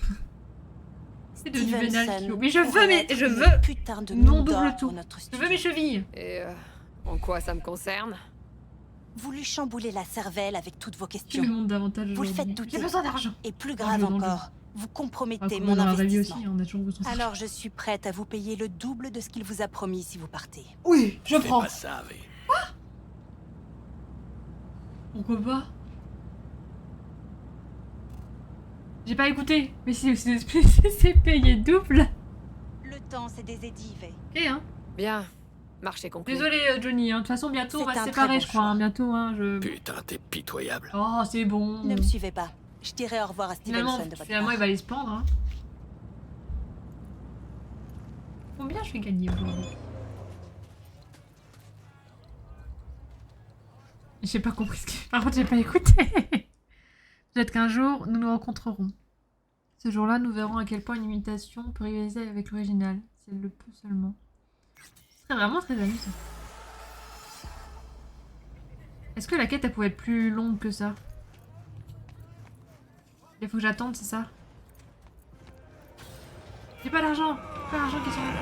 C'est de Juvenal qui... Stevenson Oui, je veux, pourrait mais être je une veux... putain de Non mine double d'or tout. pour notre Je studio. veux mes chevilles. Et en quoi ça me concerne? Vous lui chamboulez la cervelle avec toutes vos Je questions. me montre davantage Vous le faites aujourd'hui. douter. J'ai besoin d'argent. Et plus Dans grave le jeu, dans le encore, vous Ah, compromettez comme mon dans la vraie vie investissement. aussi, on a toujours besoin de ça. Alors je suis prête à vous payer le double de ce qu'il vous a promis si vous partez. Oui, je Fais prends. pas ça, V. Pourquoi pas? J'ai pas écouté, mais si c'est payé double. Le temps s'est désédivé. Ok, hein. Bien. Marché conclu. Désolé, Johnny, hein. De toute façon, bientôt on va C'est se un séparer, très bon je crois. Hein. Bientôt, hein. Putain, t'es pitoyable. Oh, c'est bon. Ne me suivez pas. Je dirai au revoir à Finalement, Stevenson de votre finalement part. il va aller se pendre. Hein. Combien je vais gagner aujourd'hui? J'ai pas compris ce que... Par contre, j'ai pas écouté. Peut-être qu'un jour, nous nous rencontrerons. Ce jour-là, nous verrons à quel point une imitation peut rivaliser avec l'original. Si elle le peut seulement. Ce serait vraiment très amusant. Est-ce que la quête, elle pouvait être plus longue que ça? Il faut que j'attende, c'est ça? J'ai pas d'argent! Pas d'argent qui sont là.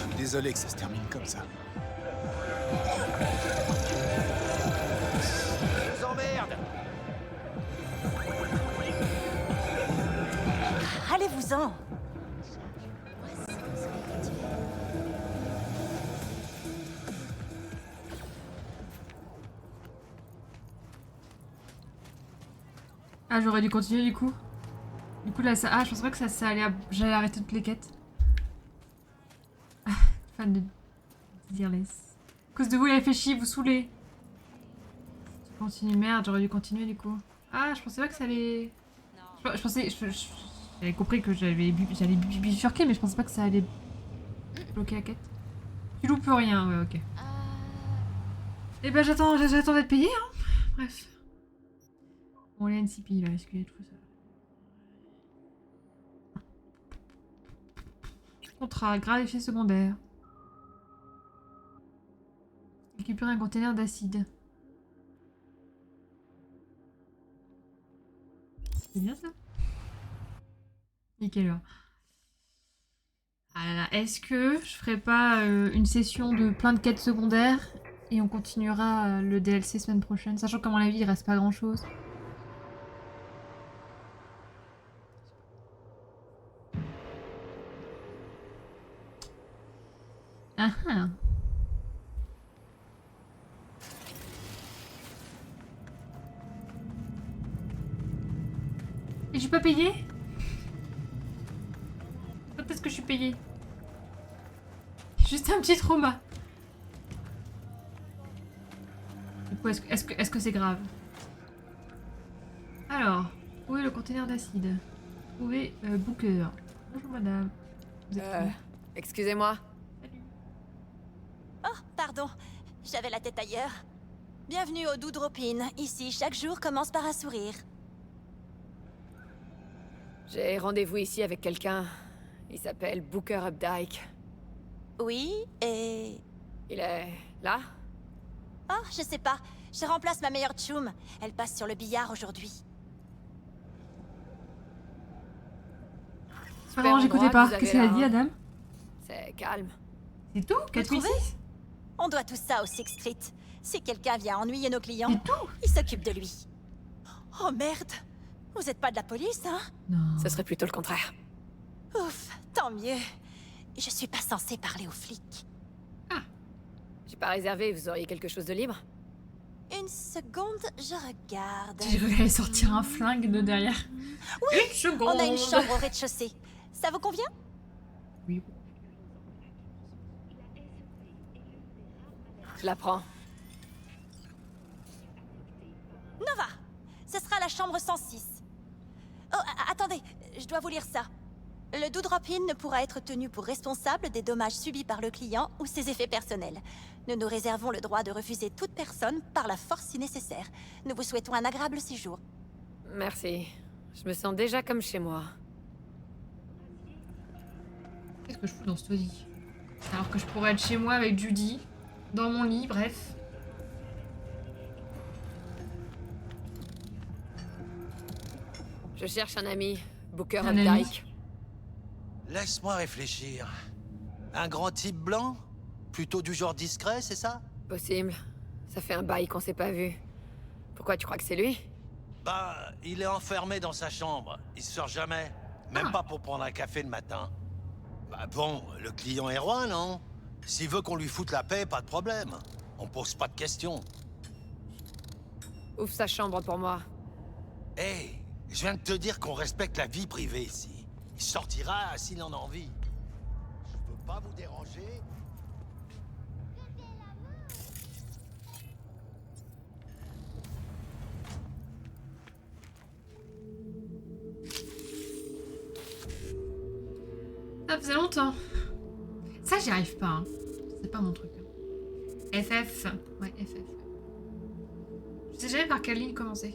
Je suis désolé que ça se termine comme ça. Je vous emmerde. Allez-vous-en. Ah, j'aurais dû continuer du coup. Du coup, là, ça... Ah, je pensais pas que ça allait... J'allais arrêter toutes les quêtes. Ah, fan de Dearless. À cause de vous, il avait fait chier, vous saoulez. Je continue, merde, j'aurais dû continuer du coup. Ah, je pensais pas que ça allait... Je pensais... J'avais compris que j'allais bifurquer, mais je pensais pas que ça allait bloquer la quête. Tu loupes rien, ouais, ok. Et ben j'attends d'être payé, hein. Bref. Bon, les NCP là, excusez tout ça. Contrat, grave effet secondaire. Récupérer un conteneur d'acide. C'est bien ça. Nickel. Ah là là, est-ce que je ferai pas une session de plein de quêtes secondaires et on continuera le DLC semaine prochaine, sachant qu'à mon avis il reste pas grand chose. Ah ah. Et j'ai pas payé? Quand est-ce que je suis payée? Juste un petit trauma. Du coup, est-ce que c'est grave? Alors, où est le conteneur d'acide? Trouvez Booker. Bonjour madame. Vous êtes qui? Excusez-moi. Oh, pardon. J'avais la tête ailleurs. Bienvenue au Doudropin. Ici, chaque jour commence par un sourire. J'ai rendez-vous ici avec quelqu'un. Il s'appelle Booker Updike. Oui, et... Il est là? Oh, je sais pas. Je remplace ma meilleure tchoum. Elle passe sur le billard aujourd'hui. Pardon, j'écoutais pas. Qu'est-ce qu'elle a dit, Adam? C'est calme. C'est tout? 4006? On doit tout ça au Sixth Street. Si quelqu'un vient ennuyer nos clients, C'est tout? il s'occupe de lui. Oh merde! Vous êtes pas de la police, hein? Non. Ce serait plutôt le contraire. Ouf, tant mieux. Je suis pas censée parler aux flics. J'ai pas réservé, vous auriez quelque chose de libre? Une seconde, je regarde. J'ai cru qu'elle allait sortir un flingue de derrière. Oui, une seconde. on a une chambre au rez-de-chaussée. Ça vous convient? Oui. Je la prends. Nova, ce sera la chambre 106. Oh, attendez, je dois vous lire ça. Le Doudropin ne pourra être tenu pour responsable des dommages subis par le client ou ses effets personnels. Nous nous réservons le droit de refuser toute personne par la force si nécessaire. Nous vous souhaitons un agréable séjour. Merci. Je me sens déjà comme chez moi. Qu'est-ce que je fous dans ce taudis? Alors que je pourrais être chez moi avec Judy, dans mon lit, bref. Je cherche un ami, Booker Un ami? Updike. Laisse-moi réfléchir. Un grand type blanc? Plutôt du genre discret, c'est ça? Possible. Ça fait un bail qu'on s'est pas vu. Pourquoi tu crois que c'est lui? Bah, il est enfermé dans sa chambre. Il sort jamais. Même pas pour prendre un café le matin. Bah bon, le client est roi, non? S'il veut qu'on lui foute la paix, pas de problème. On pose pas de questions. Ouvre sa chambre pour moi. Hé, je viens de te dire qu'on respecte la vie privée ici. Il sortira s'il en a envie. Je veux pas vous déranger. Ça faisait longtemps. Ça, j'y arrive pas. Hein. C'est pas mon truc. FF. Ouais, FF. Je sais jamais par quelle ligne commencer.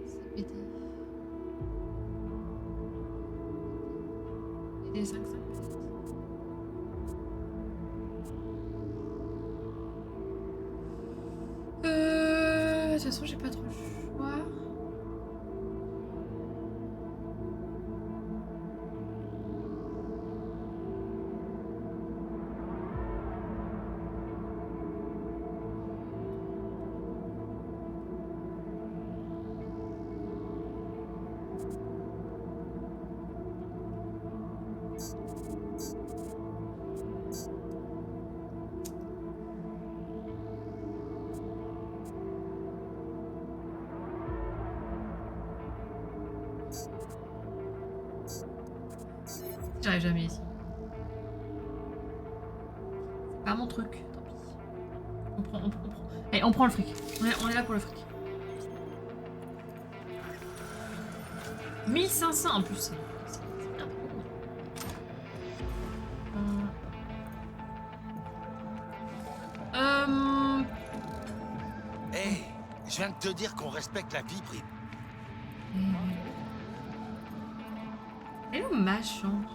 C'est pété. Et les 5-5 peut-être. De toute façon, j'ai pas trop le choix. J'arrive jamais ici. C'est pas mon truc, tant pis. On prend. Allez, on prend le fric. On est là pour le fric. 1500 en plus. C'est bien. Hé, je viens de te dire qu'on respecte la vie privée. Elle est où ma chambre?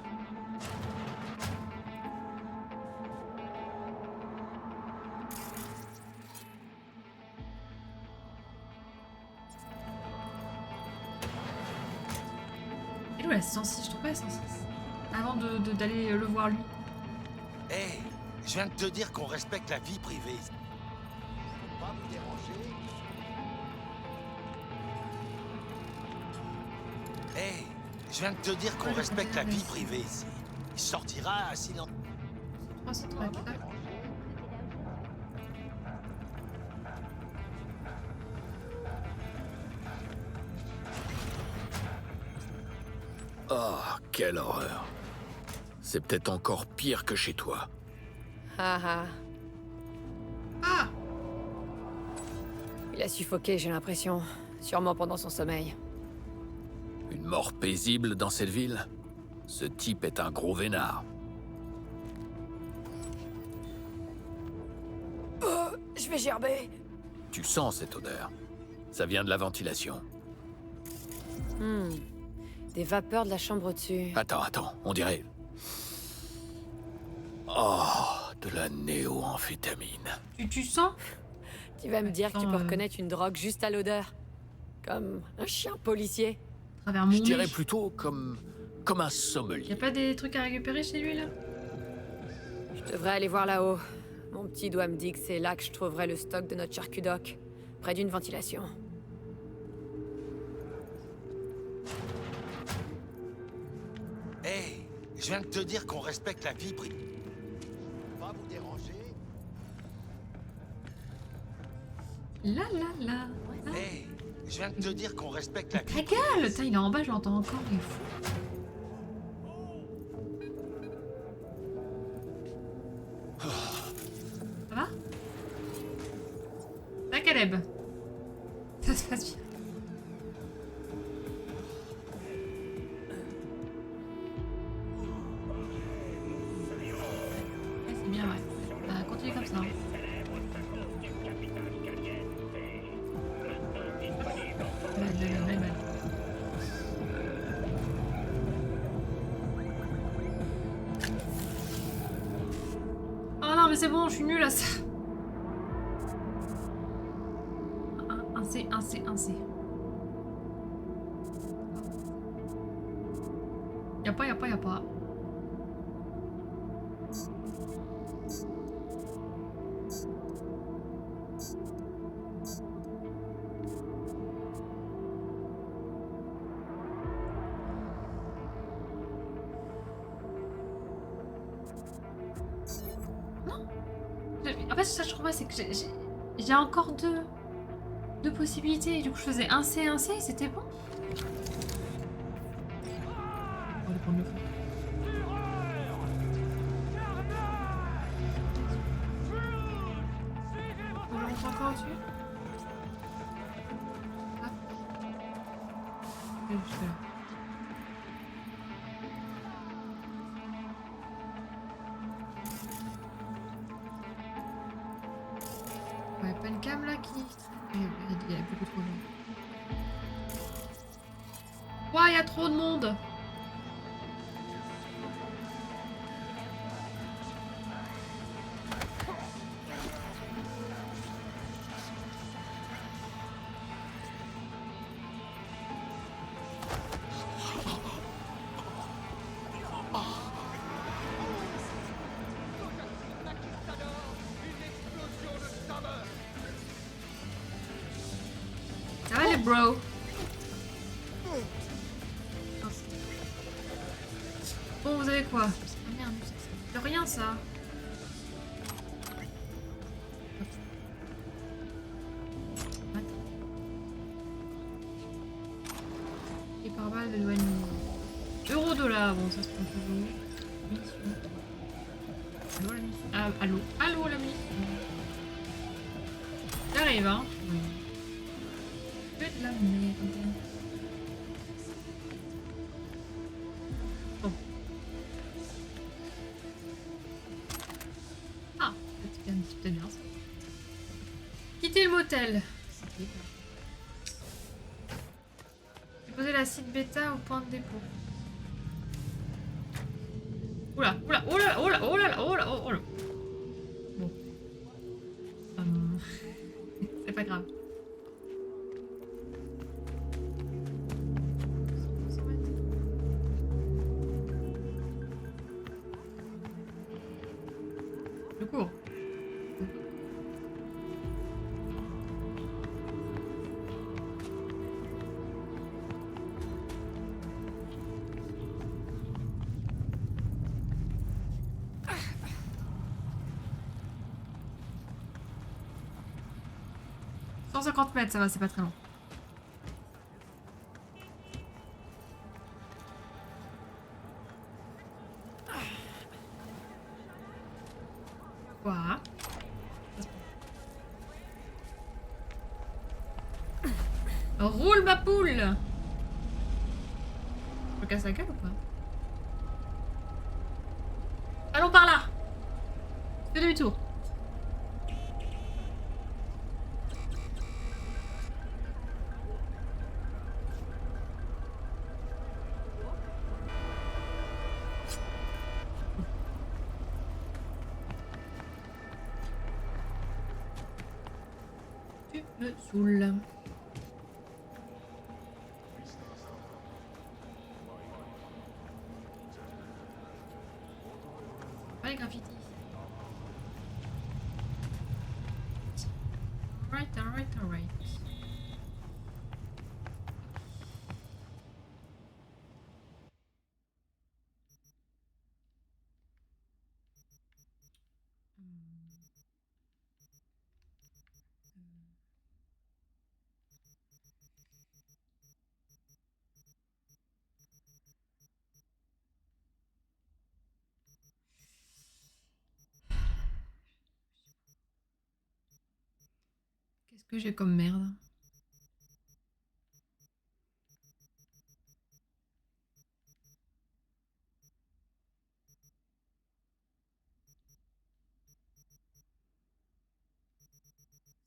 Elle est où la 106? Je trouve pas la 106. Avant d'aller le voir lui. Hé, je viens de te dire qu'on respecte la vie privée. Je veux pas vous déranger. Hé, je viens de te dire qu'on respecte la vie privée ici. Il sortira s'il en... Oh, c'est trop là. Oh, quelle horreur. C'est peut-être encore pire que chez toi. Ah ah. Ah! Il a suffoqué, j'ai l'impression. Sûrement pendant son sommeil. Une mort paisible dans cette ville? Ce type est un gros vénard. Je vais gerber. Tu sens cette odeur. Ça vient de la ventilation. Des vapeurs de la chambre au-dessus. Attends, on dirait... Oh, de la néo-amphétamine. Tu sens? Tu vas me dire que tu peux Attends, reconnaître une drogue juste à l'odeur. Comme un chien policier. À travers mon Je dirais nez. plutôt comme un sommelier. Y'a pas des trucs à récupérer chez lui là? Je devrais aller voir là-haut. Mon petit doigt me dit que c'est là que je trouverai le stock de notre charcudoc. Près d'une ventilation. Hé, je viens de te dire qu'on respecte la vie privée. Je veux pas vous déranger. Là. Hé, je viens de te dire qu'on respecte la vie Ta privée. gueule! Putain, il est en bas, je l'entends encore, il est fou. Ça va? Ça, Caleb? Ça se passe bien. Ouais, c'est bien, ouais. Bah, continue comme ça. Hein. Belle. Oh non, mais c'est bon, je suis nulle à ça. Un C. Y'a pas. fait, ça je trouve pas, c'est que j'ai encore deux possibilités. Du coup, je faisais un C, et c'était bon. On va prendre le feu. On rentre encore au-dessus. Ah. Juste là. Ouais, pas une cam là qui... Il y a beaucoup trop de monde. Ouah, il y a trop de monde. Ça va les bros? Bon, vous avez quoi? Ah merde, c'est rien ça. Et par balle de douane. Euro-dollar, bon ça se prend toujours. Mission. Allô la mission? Ah, allô la mission. J'arrive hein. Oui. Que de la merde. Bon. Ah, c'était bien ça. Quitter le motel. Déposer la site bêta au point de dépôt. Oula, oula, oula, oula, oula, oula, oula. Bon. C'est pas grave. Je cours. « 150 mètres, ça va, c'est pas très long. » Quoi? Roule ma poule! Je casse la gueule ou pas? Allons par là! Fais demi-tour. Tu me saoules. Pas les graffitis. Alright. Qu'est-ce que j'ai comme merde?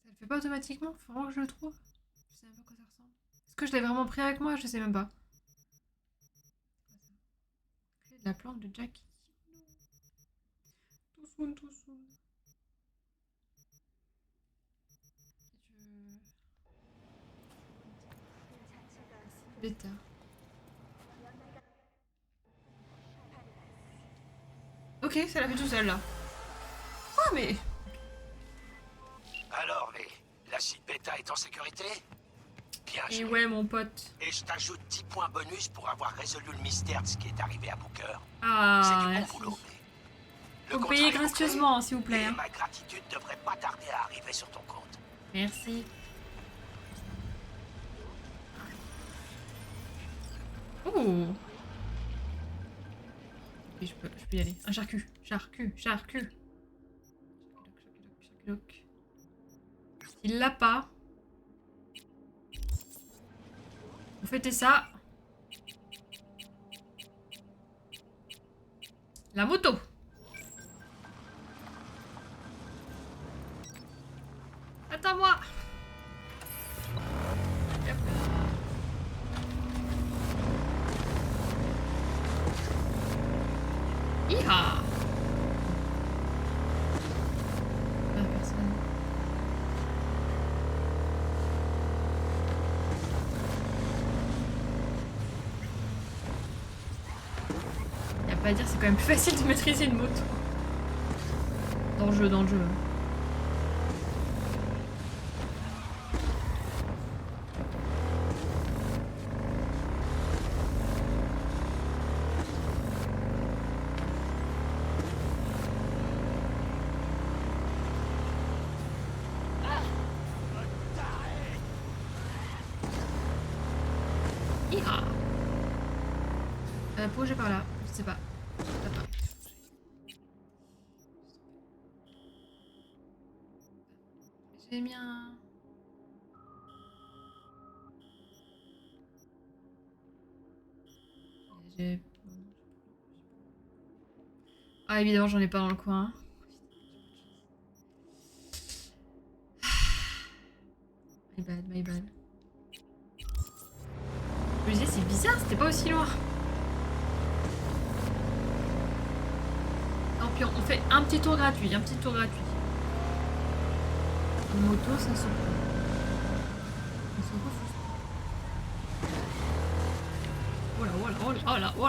Ça le fait pas automatiquement? Faut vraiment que je le trouve. Je sais même pas à quoi ça ressemble. Est-ce que je l'ai vraiment pris avec moi? Je sais même pas. Clé de la plante de Jackie. Tout soon. Bêta. Ok, ça l'a fait tout seul là. Ah mais... Alors, la site bêta est en sécurité? Bien Et joué. ouais mon pote. Et je t'ajoute 10 points bonus pour avoir résolu le mystère de ce qui est arrivé à Booker. Ah, c'est du bon merci. boulot, Le Vous contrat payez est bouclé, gracieusement, s'il vous plaît. et Hein. ma gratitude devrait pas tarder à arriver sur ton compte. Merci. Oh. Ok, je peux y aller. Un charcu. Charcu. Il l'a pas. Vous fêtez ça. La moto. Attends-moi. Iha. Ah, personne. Y a pas à dire, c'est quand même plus facile de maîtriser une moto. Dans le jeu. Iha. Projet par là, je sais pas. J'ai mis un... Ah évidemment j'en ai pas dans le coin. My bad. Je me disais c'est bizarre, c'était pas aussi loin. Non puis on fait un petit tour gratuit, Une moto ça se peut.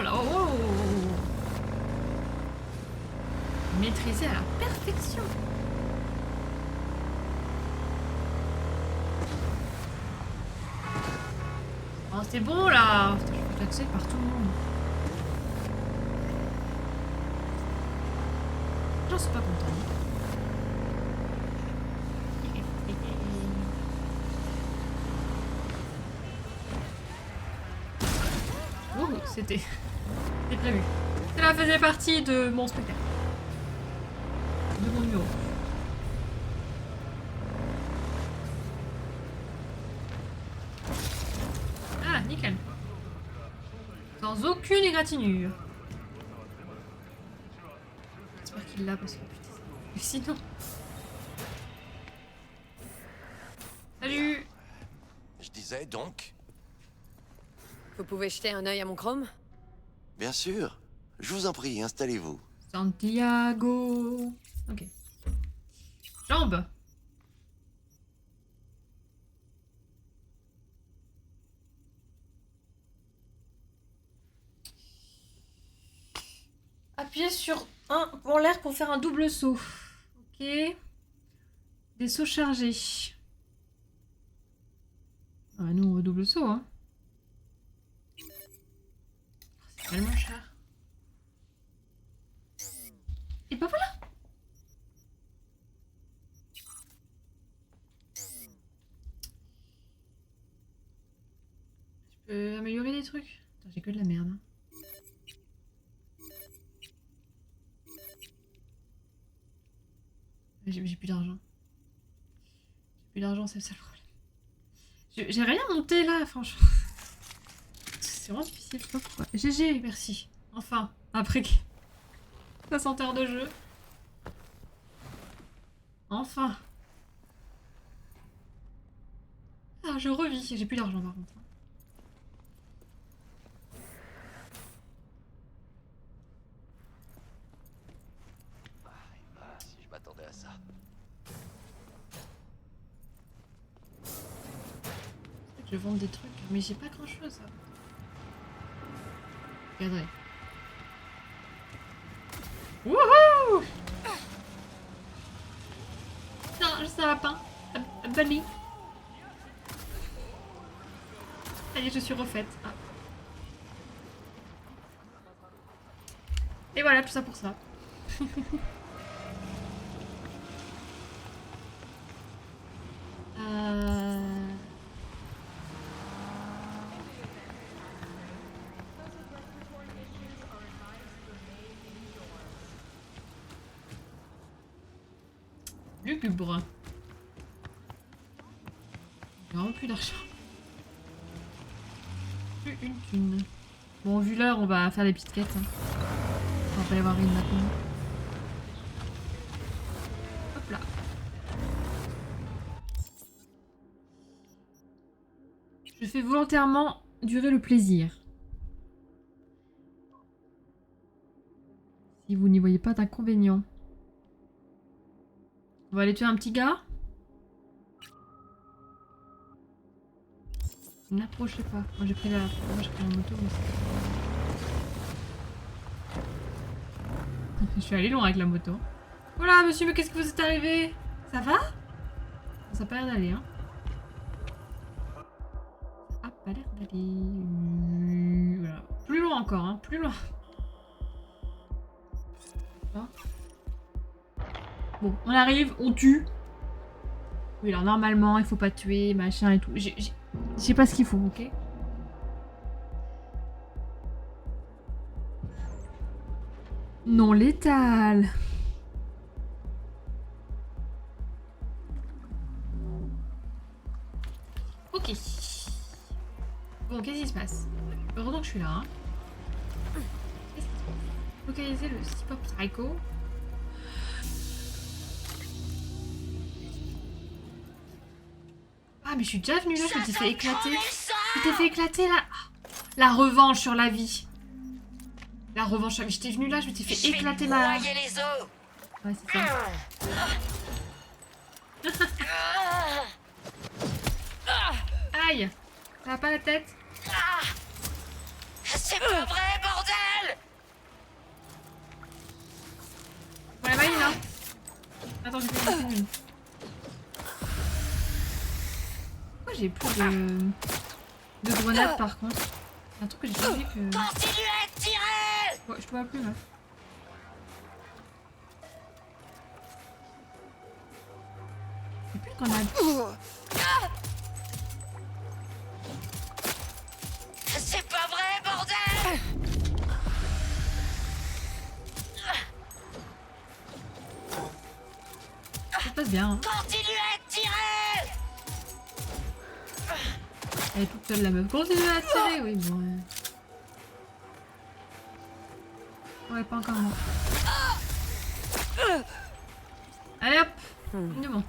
Oh. Maîtriser à la perfection. Oh, c'est bon là. Putain, je peux taxer par tout le monde. J'en suis pas content. Oh, c'était prévu. Cela faisait partie de mon spectacle. De mon numéro. Ah, nickel. Sans aucune égratignure. J'espère qu'il l'a parce que putain. Mais sinon. Salut. Je disais donc. Vous pouvez jeter un œil à mon chrome? Bien sûr. Je vous en prie, installez-vous. Santiago. Ok. Jambes. Appuyez sur 1 pour l'air pour faire un double saut. Ok. Des sauts chargés. Ah, nous on veut double saut, hein. C'est tellement cher. Et bah voilà. Je peux améliorer des trucs. Attends, j'ai que de la merde. Hein. J'ai plus d'argent. J'ai plus d'argent, c'est ça le problème. J'ai rien monté là, franchement. C'est vraiment difficile, je sais pas pourquoi. GG, merci. Enfin, après 60 heures de jeu. Enfin. Ah, je revis. J'ai plus d'argent par contre. Si je m'attendais à ça. Je vends des trucs, mais j'ai pas grand chose. Regardez. Wouhou! Non, juste un lapin. Un bunny. Allez, je suis refaite. Ah. Et voilà, tout ça pour ça. Lugubre. J'ai vraiment plus d'argent. Plus une thune. Bon, vu l'heure, on va faire des petites quêtes. Hein. On va pas y avoir une maintenant. Hop là. Je fais volontairement durer le plaisir. Si vous n'y voyez pas d'inconvénient. On va aller tuer un petit gars. N'approchez pas. Moi j'ai pris la moto. Mais je suis allée loin avec la moto. Voilà monsieur, mais qu'est-ce que vous êtes arrivé? Ça va? Ça a pas l'air d'aller, hein. Ça a pas l'air d'aller. Voilà. Plus loin encore, hein. Plus loin. Hein. Bon, on arrive, on tue. Oui, alors normalement, il faut pas tuer, machin et tout. Je sais pas ce qu'il faut, ok? Non létal. Ok. Bon, qu'est-ce qui se passe? Heureusement que je suis là, hein. Localiser le Cipop Psycho. Ah mais je suis déjà venue là, je t'ai fait éclater. Je t'ai fait éclater là. La revanche sur la vie. La revanche, je t'ai venue là, je t'ai fait éclater ma... Ouais c'est ça. Aïe. Ça va pas la tête? C'est pas vrai, bordel! Bon la maline là. Attends, je vais une une. Pourquoi j'ai plus de grenades par contre? Un truc que j'ai oublié que... Continuez à tirer! Ouais, je te vois plus là. J'ai plus de grenades. C'est pas vrai, bordel! Ça se passe bien. Hein. Continuez à tirer! Elle est toute seule la meuf. Continue à tirer, oui, bon. Ouais, pas encore moi. Allez hop! Bon. Oh,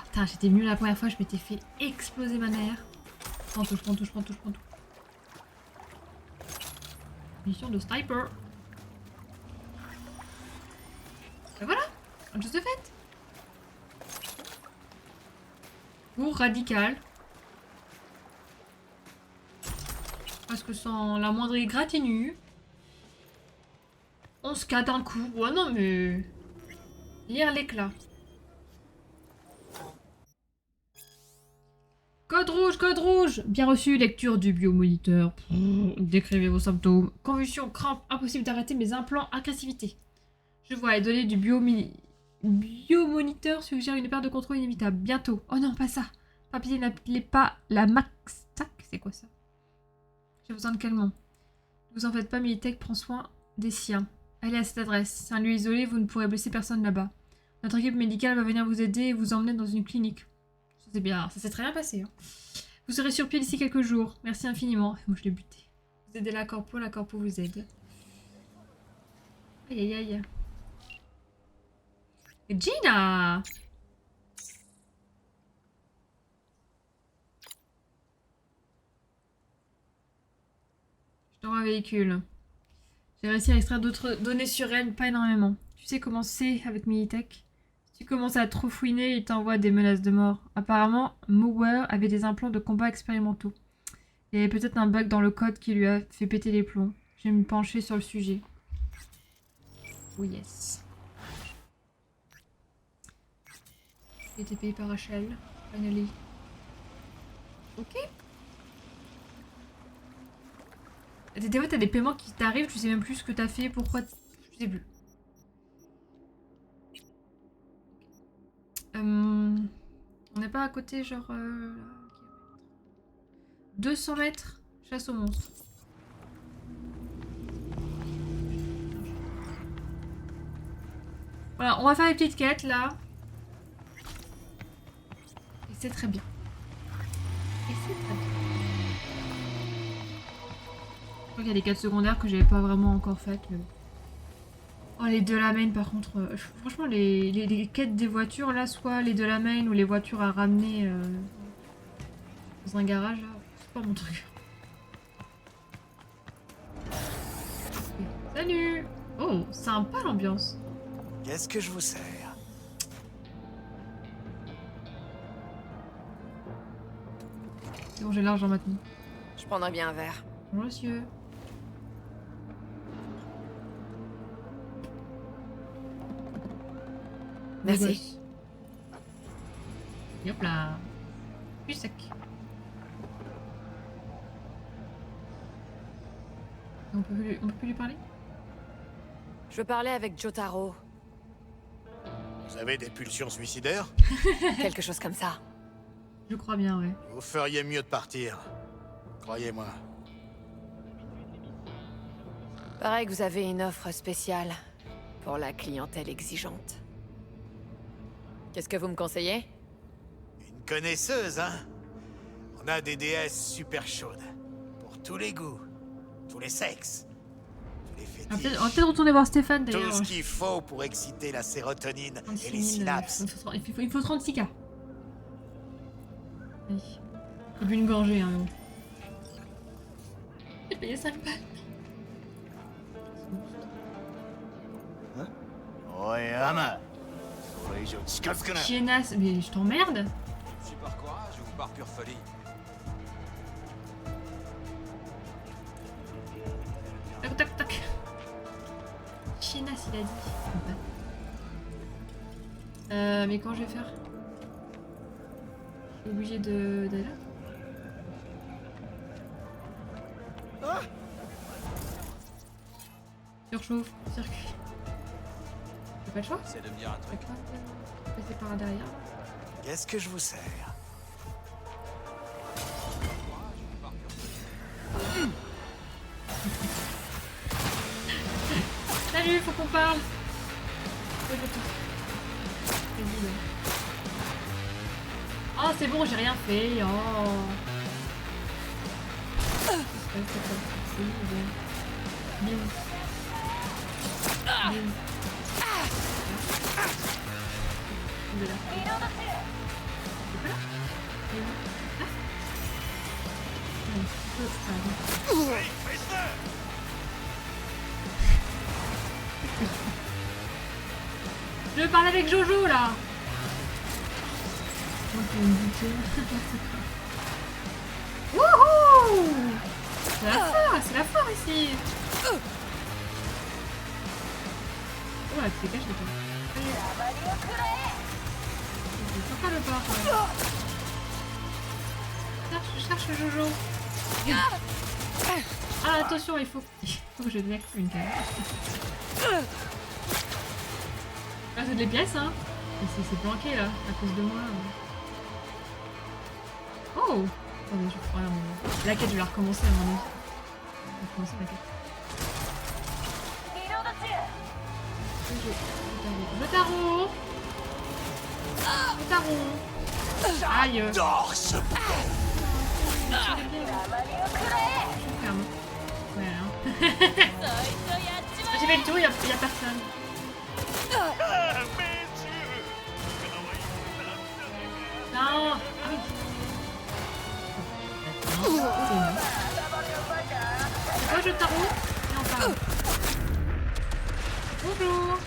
putain, j'étais venue la première fois, je m'étais fait exploser ma mère. Prends tout, je prends tout, je prends tout, je prends tout. Mission de sniper. Et voilà! Une chose de faite! Pour radical. Parce que sans la moindre égratignure, on se casse d'un coup. Ouais, non, mais... Lire l'éclat. Code rouge! Bien reçu, lecture du biomoniteur. Décrivez vos symptômes. Convulsion, crampe, impossible d'arrêter mes implants, agressivité. Je vois les données du biomoniteur suggèrent une perte de contrôle inévitable. Bientôt. Oh non, pas ça. Papier, n'appelez pas la Max-Tac. C'est quoi ça? J'ai besoin de calmant. Ne vous en faites pas, Militech prend soin des siens. Allez à cette adresse. C'est un lieu isolé, vous ne pourrez blesser personne là-bas. Notre équipe médicale va venir vous aider et vous emmener dans une clinique. Ça c'est bien, ça s'est très bien passé. Hein. Vous serez sur pied d'ici quelques jours. Merci infiniment. Moi je l'ai buté. Vous aidez la corpo vous aide. Aïe aïe aïe. Gina! Dans un véhicule. J'ai réussi à extraire d'autres données sur elle, pas énormément. Tu sais comment c'est avec Militech? Si tu commences à trop fouiner, il t'envoie des menaces de mort. Apparemment, Mower avait des implants de combat expérimentaux. Il y avait peut-être un bug dans le code qui lui a fait péter les plombs. Je vais me pencher sur le sujet. Oh yes. J'ai été payé par Rachel. Finally. Ok. Des fois, t'as des paiements qui t'arrivent, tu sais même plus ce que t'as fait, pourquoi... Je sais plus. On n'est pas à côté, genre... là, 200 mètres, chasse aux monstres. Voilà, on va faire les petites quêtes, là. Et c'est très bien. Et c'est très bien. Je crois qu'il y a des quêtes secondaires que j'avais pas vraiment encore faites, mais bon. Oh, les de la main, par contre, franchement, les quêtes des voitures, là, soit les de la main ou les voitures à ramener dans un garage, là, c'est pas mon truc. Salut! Oh, sympa l'ambiance. Qu'est-ce que je vous sers? C'est bon, j'ai l'argent maintenant. Je prendrais bien un verre. Bonjour, monsieur. Merci. Et hop là. Plus sec. On peut plus lui parler? Je veux parler avec Jotaro. Vous avez des pulsions suicidaires? Quelque chose comme ça. Je crois bien, ouais. Vous feriez mieux de partir. Croyez-moi. Pareil que vous avez une offre spéciale pour la clientèle exigeante. Qu'est-ce que vous me conseillez? Une connaisseuse, hein? On a des déesses super chaudes. Pour tous les goûts, tous les sexes, tous les fétiches. On va peut-être retourner voir Stéphane Tout d'ailleurs. ce qu'il faut pour exciter la sérotonine et 36 les 000, synapses. il faut 36K. Oui. J'ai bu une gorgée, hein. J'ai payé 5 balles. Chiennasse, mais je t'emmerde. Si par courage ou par pure folie. Tac tac tac. Chiennasse, il a dit. Mais quand je vais faire? Je suis obligée d'aller là. Surchauffe, circuit. J'ai pas le choix? C'est de me dire un truc. Passer par derrière. Qu'est-ce que je vous sers? Salut, faut qu'on parle. Oh, c'est bon, j'ai rien fait. Oh. Bien. Il est là. Il est pas là? Il est où? Ah. Je veux parler avec Jojo là. Wouhou! C'est la foire ici. Oh, elle se cache les pas. Je peux pas le voir. Je cherche Jojo. Ah, attention, il faut que je désactive une carte. Ah, c'est de les pièces, hein. C'est planqué là, à cause de moi. Oh! Attendez, je crois. La quête, je vais la recommencer à mon avis. Je vais recommencer la quête. Jotaro! Jotaro! Aïe! J'adore ce Ferme. Ouais, hein. J'ai fait le tour, y'a personne. Non! Ah oui! C'est quoi, Jotaro? Et on parle. Bonjour!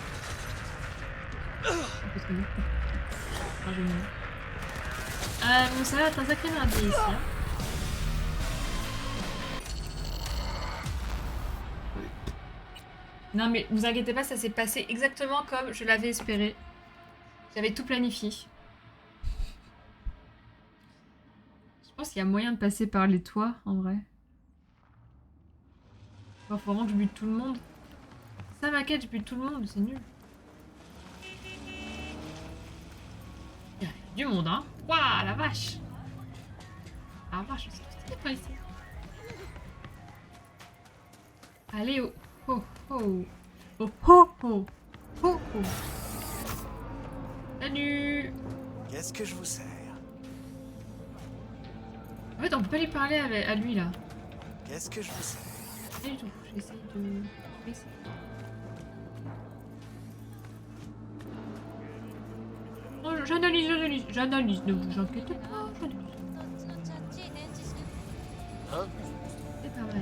Ah, bon, ça va être un sacré merdier ici. Hein. Non mais vous inquiétez pas, ça s'est passé exactement comme je l'avais espéré. J'avais tout planifié. Je pense qu'il y a moyen de passer par les toits en vrai. Il faut vraiment que je bute tout le monde. Ça ma quête, je bute tout le monde, c'est nul. Du monde, hein. Waouh, la vache. La vache, c'est tout stylé par ici. Allez, oh, oh, oh. Oh, oh, oh. Oh, oh. Salut. Qu'est-ce que je vous sers? En fait, on peut pas lui parler à lui, là. Qu'est-ce que je vous sers? Pas du tout. J'essaye de... Oh, j'analyse, ne vous inquiétez pas, j'analyse. Hein? C'est pas vrai.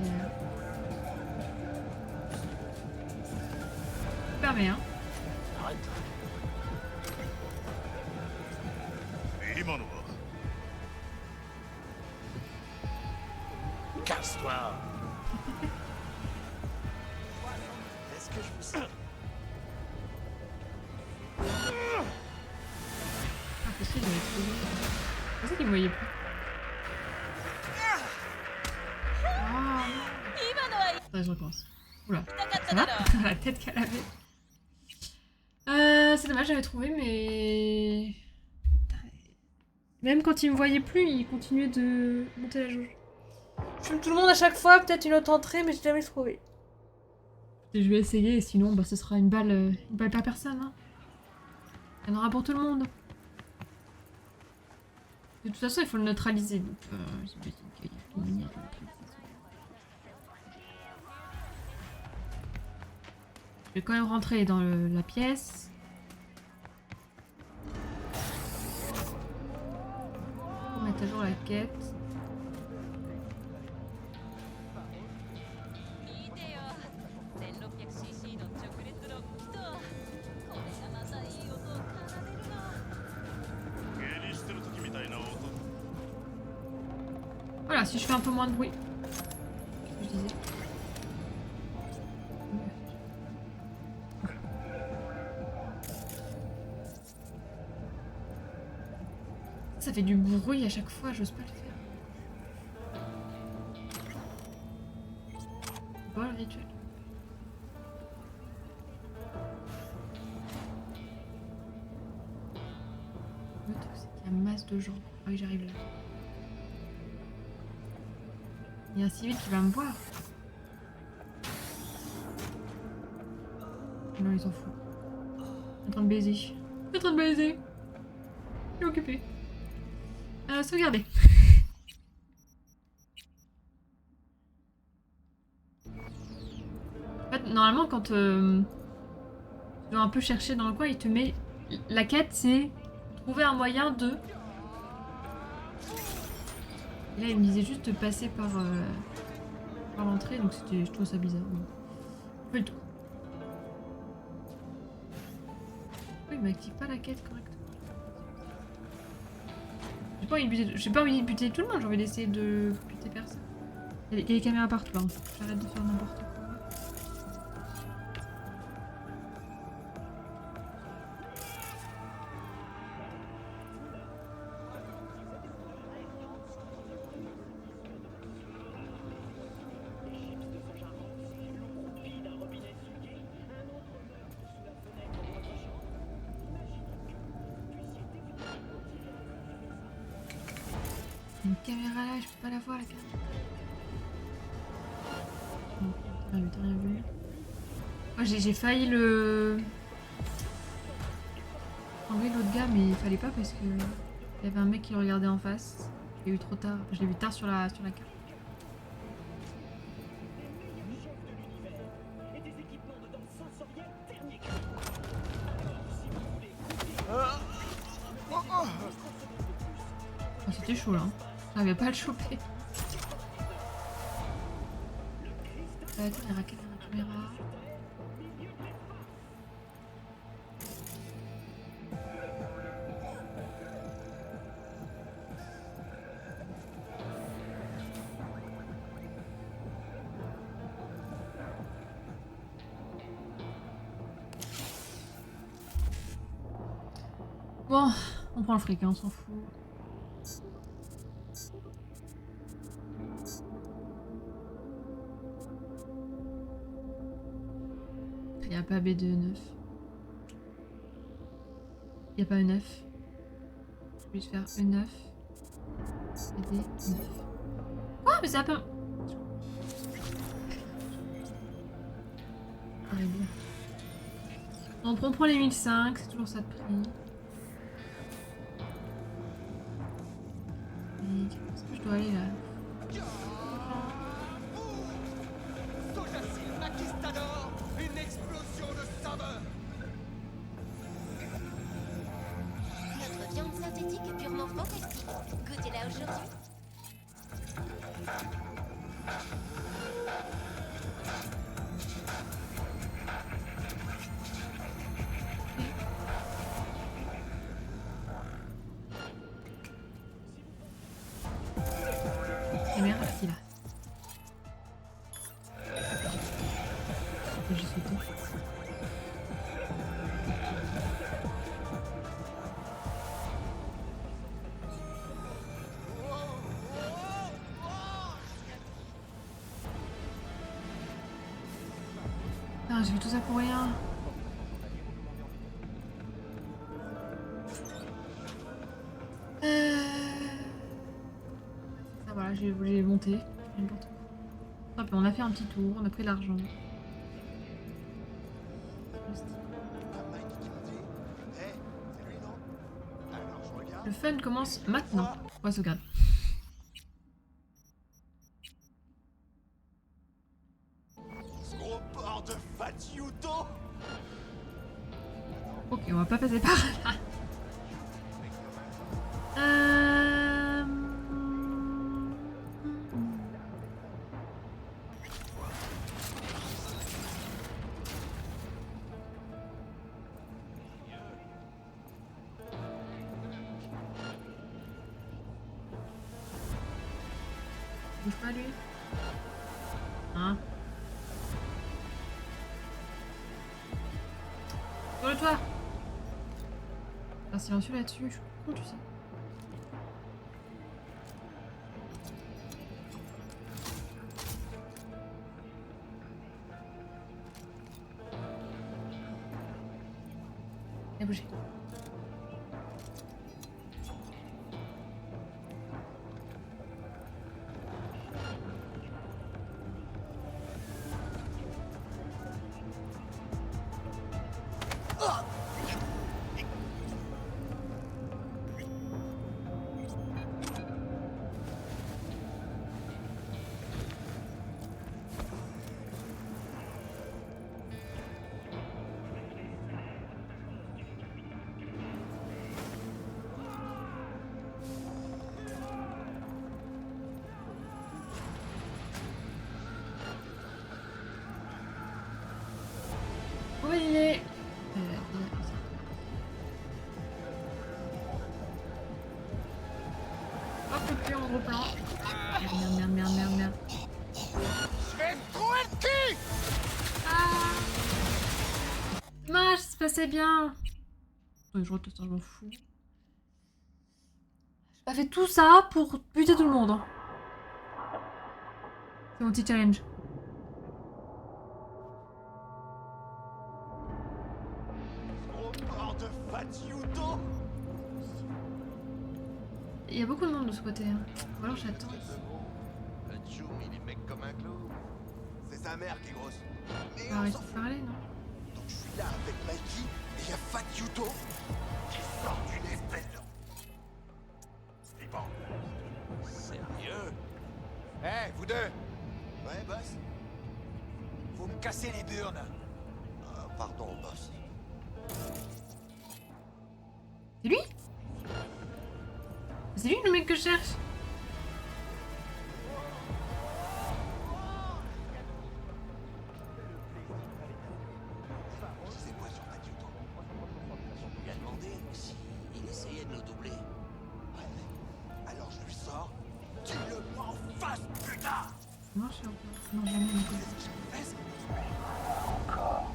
Permet, hein. Arrête. Casse-toi. Qu'est-ce que je vous sers? Ah, possible, il est trouvé. C'est ça qu'il me voyait plus. Ah. Attends, je recommence. Oula. Ça va? La tête qu'elle avait. C'est dommage, j'avais trouvé, mais... Même quand il me voyait plus, il continuait de monter la jauge. Je fume tout le monde à chaque fois, peut-être une autre entrée, mais j'ai jamais trouvé. Et je vais essayer, et sinon, bah, ce sera une balle par personne. Hein. Il y en aura pour tout le monde. De toute façon, il faut le neutraliser, donc j'imagine qu'il y a une manière de le neutraliser. Je vais quand même rentrer dans la pièce. Pour mettre à jour la quête. Voilà, si je fais un peu moins de bruit. C'est ce que je disais. Ça fait du bruit à chaque fois, j'ose pas le faire. C'est pas le rituel. Le truc, c'est qu'il y a masse de gens. Ah oui, j'arrive là. Il y a un civil qui va me voir. Non, il s'en fout. Il est en train de baiser. Il est en train de baiser. Il est occupé. Sauvegarder. En fait, normalement, quand tu dois un peu chercher dans le coin, il te met... La quête, c'est trouver un moyen de... Et là, il me disait juste de passer par l'entrée, donc je trouve ça bizarre. Bon. Pas du tout. Pourquoi il m'active pas la quête correctement? J'ai pas envie de buter tout le monde, j'ai envie d'essayer de buter personne. Il y a des caméras partout, hein. J'arrête de faire n'importe quoi. Une caméra là, je peux pas la voir la caméra. T'as rien vu. Oh, j'ai failli le... enlever l'autre gars, mais il fallait pas parce que il y avait un mec qui le regardait en face. Je l'ai vu trop tard. Je l'ai vu tard sur la carte. Oh, c'était chaud là. J'arrivais pas à le choper. Attends, il y a raquette dans la caméra. Bon, on prend le fric, hein, on s'en fout. Il n'y a pas B2 9. Il n'y a pas E9. Je vais faire E9. Et D9. Quoi? Mais c'est un peu... Horrible. On prend les 1005, c'est toujours ça de prix. Et est-ce que je dois aller là? Une explosion de saveur. Notre viande synthétique est purement fantastique. Goûtez-la aujourd'hui. Et merci là. Je suis tout. Ah, j'ai fait tout ça pour rien. Ça voilà, j'ai monté. Hop, on a fait un petit tour, on a pris l'argent. Le fun commence maintenant. On va sauvegarder. Ce gros porc de Fatiuto. Ok, on va pas passer par là. Bouge pas lui. Hein? Sur le toit. Un silencieux là-dessus, je suis con, tu sais. Il a bougé. Où il est? Hop, le plus en gros plan. Merde. Je vais te trouver le cul. Ah! Dommage, ça se passait bien. Je reteste, je m'en fous. J'ai pas fait tout ça pour buter tout le monde. C'est mon petit challenge. Il y a beaucoup de monde de ce côté. Hein. Ou alors j'attends. Le Tchoum, il est mec comme un clou. C'est sa mère qui est grosse. On va arrêter de parler, non? Donc je suis là avec Mikey et il y a Fatiuto qui sort d'une espèce de... C'est bon. Sérieux? Hé, vous deux. Ouais, boss? Vous me cassez les burnes. Pardon, boss. C'est lui? C'est lui le mec que je cherche? C'est quoi sur Fatiuto? Il a demandé s'il essayait de nous doubler. Ouais, alors je lui sors. Dis-le-moi en face, putain! Non, je suis un peu... Non, jamais. Encore.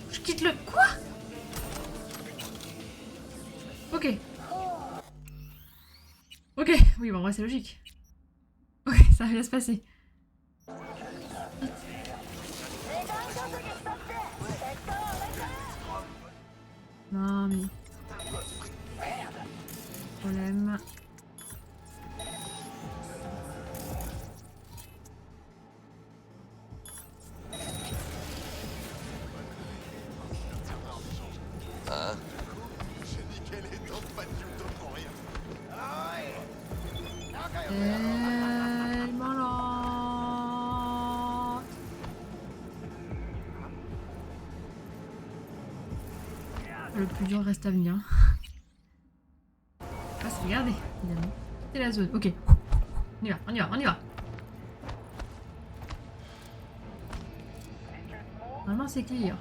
Je quitte le... Quoi? Ok. Ok, oui, bon, en vrai, c'est logique. Ok, ça va bien se passer. Non, mais... Problème. Hein? J'ai niqué les dents de Fagiuto pour rien. Ah ouais! Tellement lente. Le plus dur reste à venir. Ah, c'est regardez, évidemment. C'est la zone, ok. On y va, on y va, on y va. Normalement, c'est clear.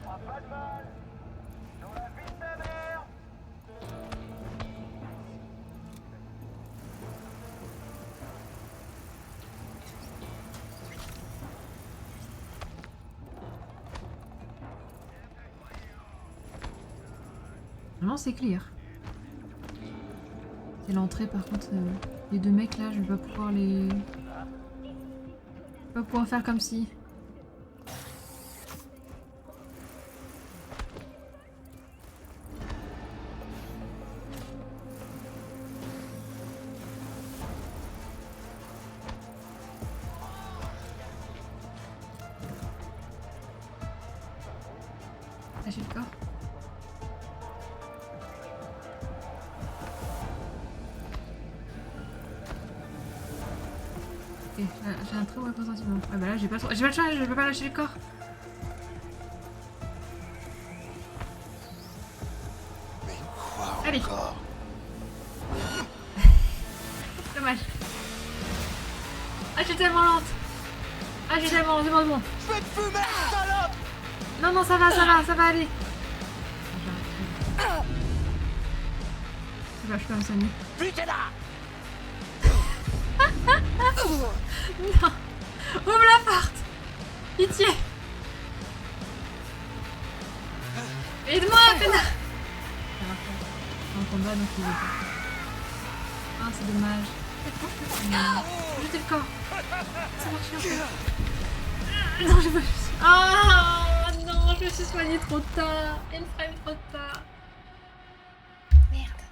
Normalement, c'est clear. C'est l'entrée, par contre, les deux mecs là, je vais pas pouvoir les... Je vais pas pouvoir faire comme si... Lâchez le corps. Ok, j'ai un très mauvais pressentiment. Ah bah là j'ai pas le choix, je peux pas lâcher le corps. Mais quoi Allez. encore? Dommage. Ah, je suis tellement lente. Ah, j'ai tellement... C'est bon. Je vais te fumer, salope! Non, non, ça va aller. Je peux me soigner. Butez-la! Non. Ouvre la porte. Pitié. Aide-moi, connard. En combat, donc il est pas. Ah, c'est dommage. Jetez le corps. Ça marche bien. Non, je me suis... Ah non, je me suis soignée trop tard. Elle frame trop tard. Merde.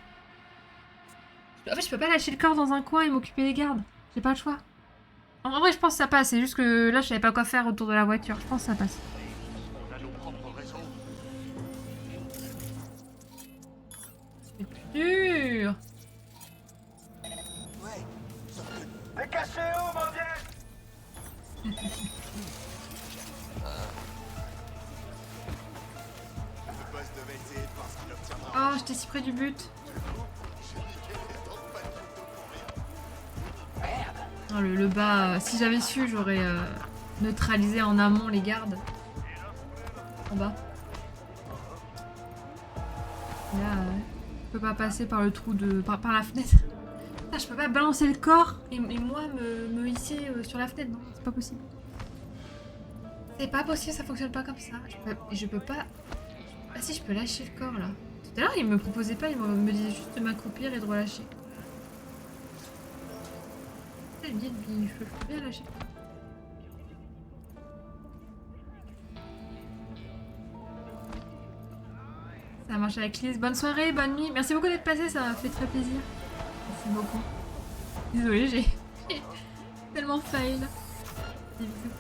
En fait, je peux pas lâcher le corps dans un coin et m'occuper des gardes. J'ai pas le choix. En vrai, je pense que ça passe. C'est juste que là, je savais pas quoi faire autour de la voiture. Je pense que ça passe. On a nos propres raisons. C'est plus dur. Ouais, sauf que... Mais cachez où, mon vieux? Le boss devait essayer de voir ce qu'il obtiendra. Oh, j'étais si près du but. J'ai niqué les dents de Fagiuto pour rien. Merde! Oh, le bas, si j'avais su, j'aurais neutralisé en amont les gardes. En bas. Là, je peux pas passer par le trou de... par la fenêtre. Ah, je peux pas balancer le corps et moi me hisser sur la fenêtre. Non, c'est pas possible. C'est pas possible, ça fonctionne pas comme ça. Je peux pas... Ah si, je peux lâcher le corps là. Tout à l'heure, il me proposait pas, il me disait juste de m'accroupir et de relâcher. Je peux bien lâcher. Ça marche avec Liz. Bonne soirée, bonne nuit. Merci beaucoup d'être passé, ça m'a fait très plaisir. Merci beaucoup. Désolée, j'ai tellement fail. Des bisous.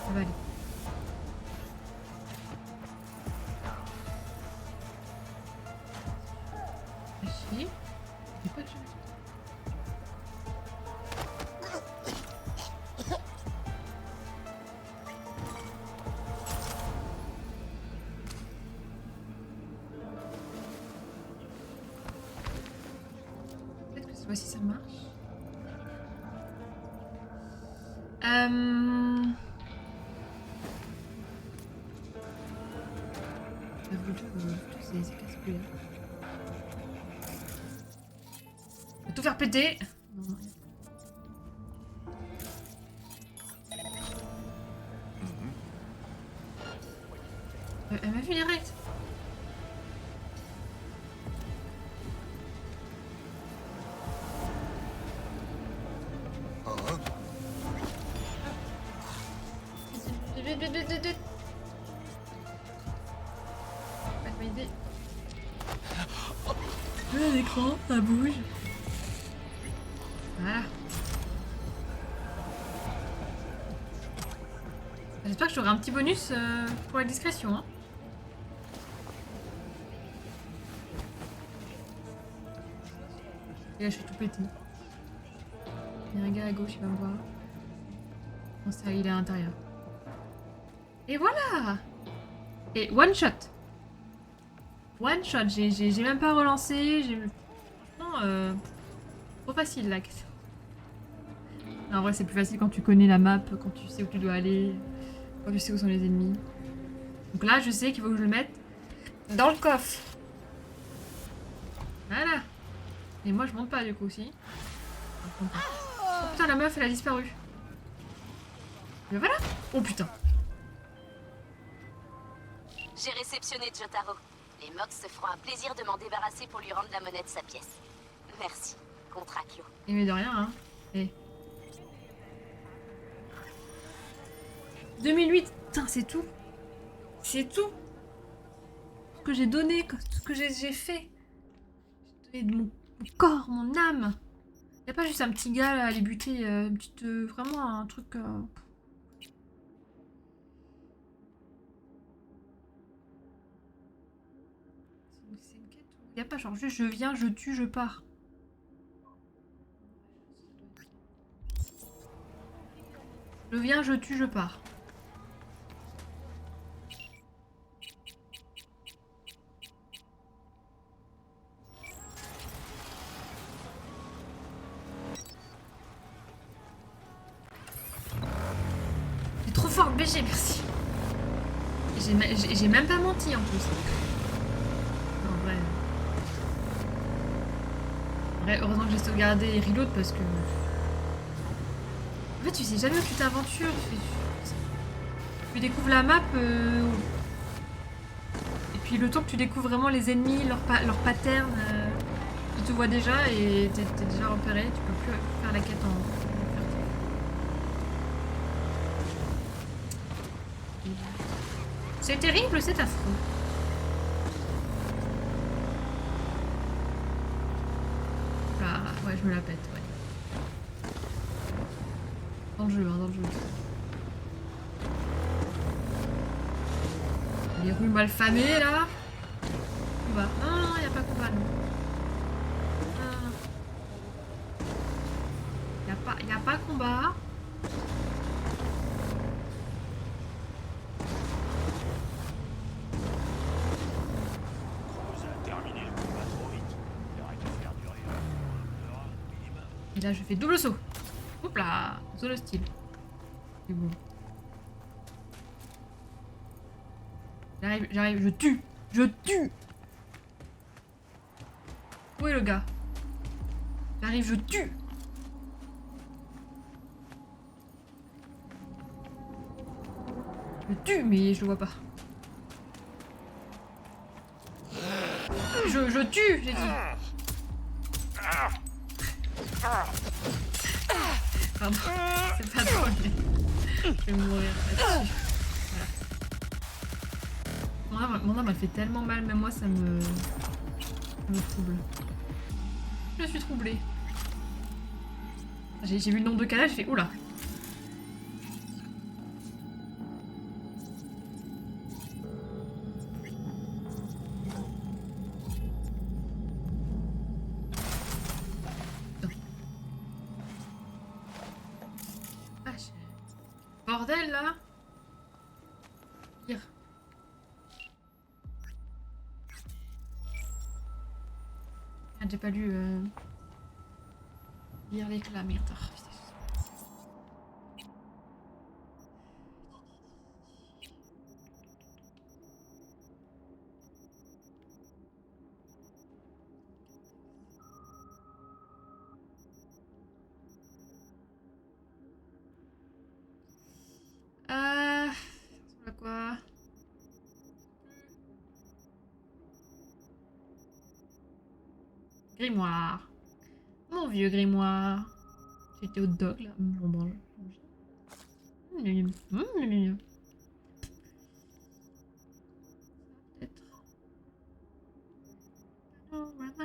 Ça va aller. Chier. J'ai pas de chance. Peut-être que cette fois-ci ça marche. C'est casse-couille. On va tout faire péter. Non, non. Elle m'a vu direct. L'écran, ça bouge. Voilà. J'espère que j'aurai un petit bonus pour la discrétion. Hein. Et là, je suis tout pété. Il y a un gars à gauche, il va me voir. Non, ça, il est à l'intérieur. Et voilà! Et one shot! One shot, j'ai même pas relancé. Franchement, trop facile là. En vrai, c'est plus facile quand tu connais la map, quand tu sais où tu dois aller, quand tu sais où sont les ennemis. Donc là, je sais qu'il faut que je le mette dans le coffre. Voilà. Et moi, je monte pas du coup aussi. Oh putain, la meuf, elle a disparu. Mais voilà. Oh putain. J'ai réceptionné Jotaro. Les Mox se feront un plaisir de m'en débarrasser pour lui rendre la monnaie de sa pièce. Merci. Contrat clos. Et mais de rien, hein. Et 2008, putain, c'est tout. C'est tout. Ce que j'ai donné, ce que j'ai fait. J'ai donné de mon corps, mon âme. Y a pas juste un petit gars là, à les buter, une petite, vraiment un truc. C'est une quête où y a pas genre juste je viens, je tue, je pars. Je viens, je tue, je pars. C'est trop fort le BG, merci. J'ai même pas menti en plus. En vrai. Ouais, heureusement que j'ai sauvegardé et reload parce que... En fait, tu sais jamais où tu t'aventures. Tu découvres la map. Et puis le temps que tu découvres vraiment les ennemis, leur pattern, tu te vois déjà et t'es déjà repéré. Tu peux plus faire la quête en... C'est terrible, c'est affreux. Ah, ouais, je me la pète, ouais. Dans le jeu, hein, dans le jeu. Les rues malfamées, là. Combat. Non, non, y a pas combat, non. Y a pas combat. Et là, je fais double saut. Hop là, zone hostile. C'est bon. J'arrive, je tue. Je tue. Où est le gars? J'arrive, je tue. Je tue, mais je le vois pas. Je tue, j'ai dit. Pardon, c'est pas drôle, mais je vais mourir là-dessus. Voilà. Mon âme m'a fait tellement mal, même moi ça me trouble. Je suis troublée. J'ai vu le nombre de cas, j'ai fait oula. Bordel là. Pire. Ah, j'ai pas lu lire l'éclat, merde. Oh, putain. Ça ressemble à quoi? Grimoire. Mon vieux grimoire. J'étais hot dog là. On mange. Peut-être. Panorama.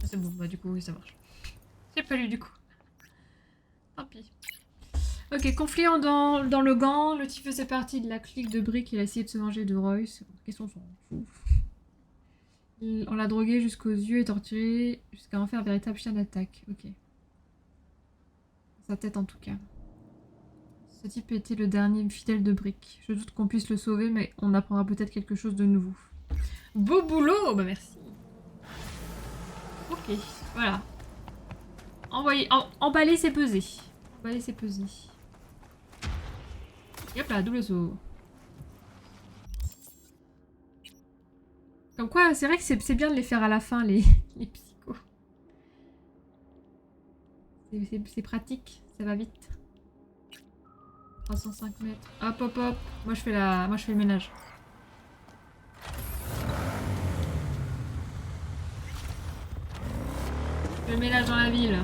C'est bon, bah du coup oui ça marche. J'ai pas lu du coup. Tant pis. Ok, conflit dans le gant. Le type faisait partie de la clique de Brick. Il a essayé de se venger de Royce. Question s'en fout. On l'a drogué jusqu'aux yeux et torturé jusqu'à en faire un véritable chien d'attaque. Ok. Sa tête en tout cas. Ce type était le dernier fidèle de Brick. Je doute qu'on puisse le sauver, mais on apprendra peut-être quelque chose de nouveau. Beau boulot! Bah merci. Ok, voilà. Emballer, c'est peser. Emballer, c'est peser. Et hop là, double saut. Comme quoi, c'est vrai que c'est bien de les faire à la fin, les psychos. C'est pratique, ça va vite. 305 mètres. Hop, hop, hop. Moi, je fais le ménage. Je fais le ménage dans la ville.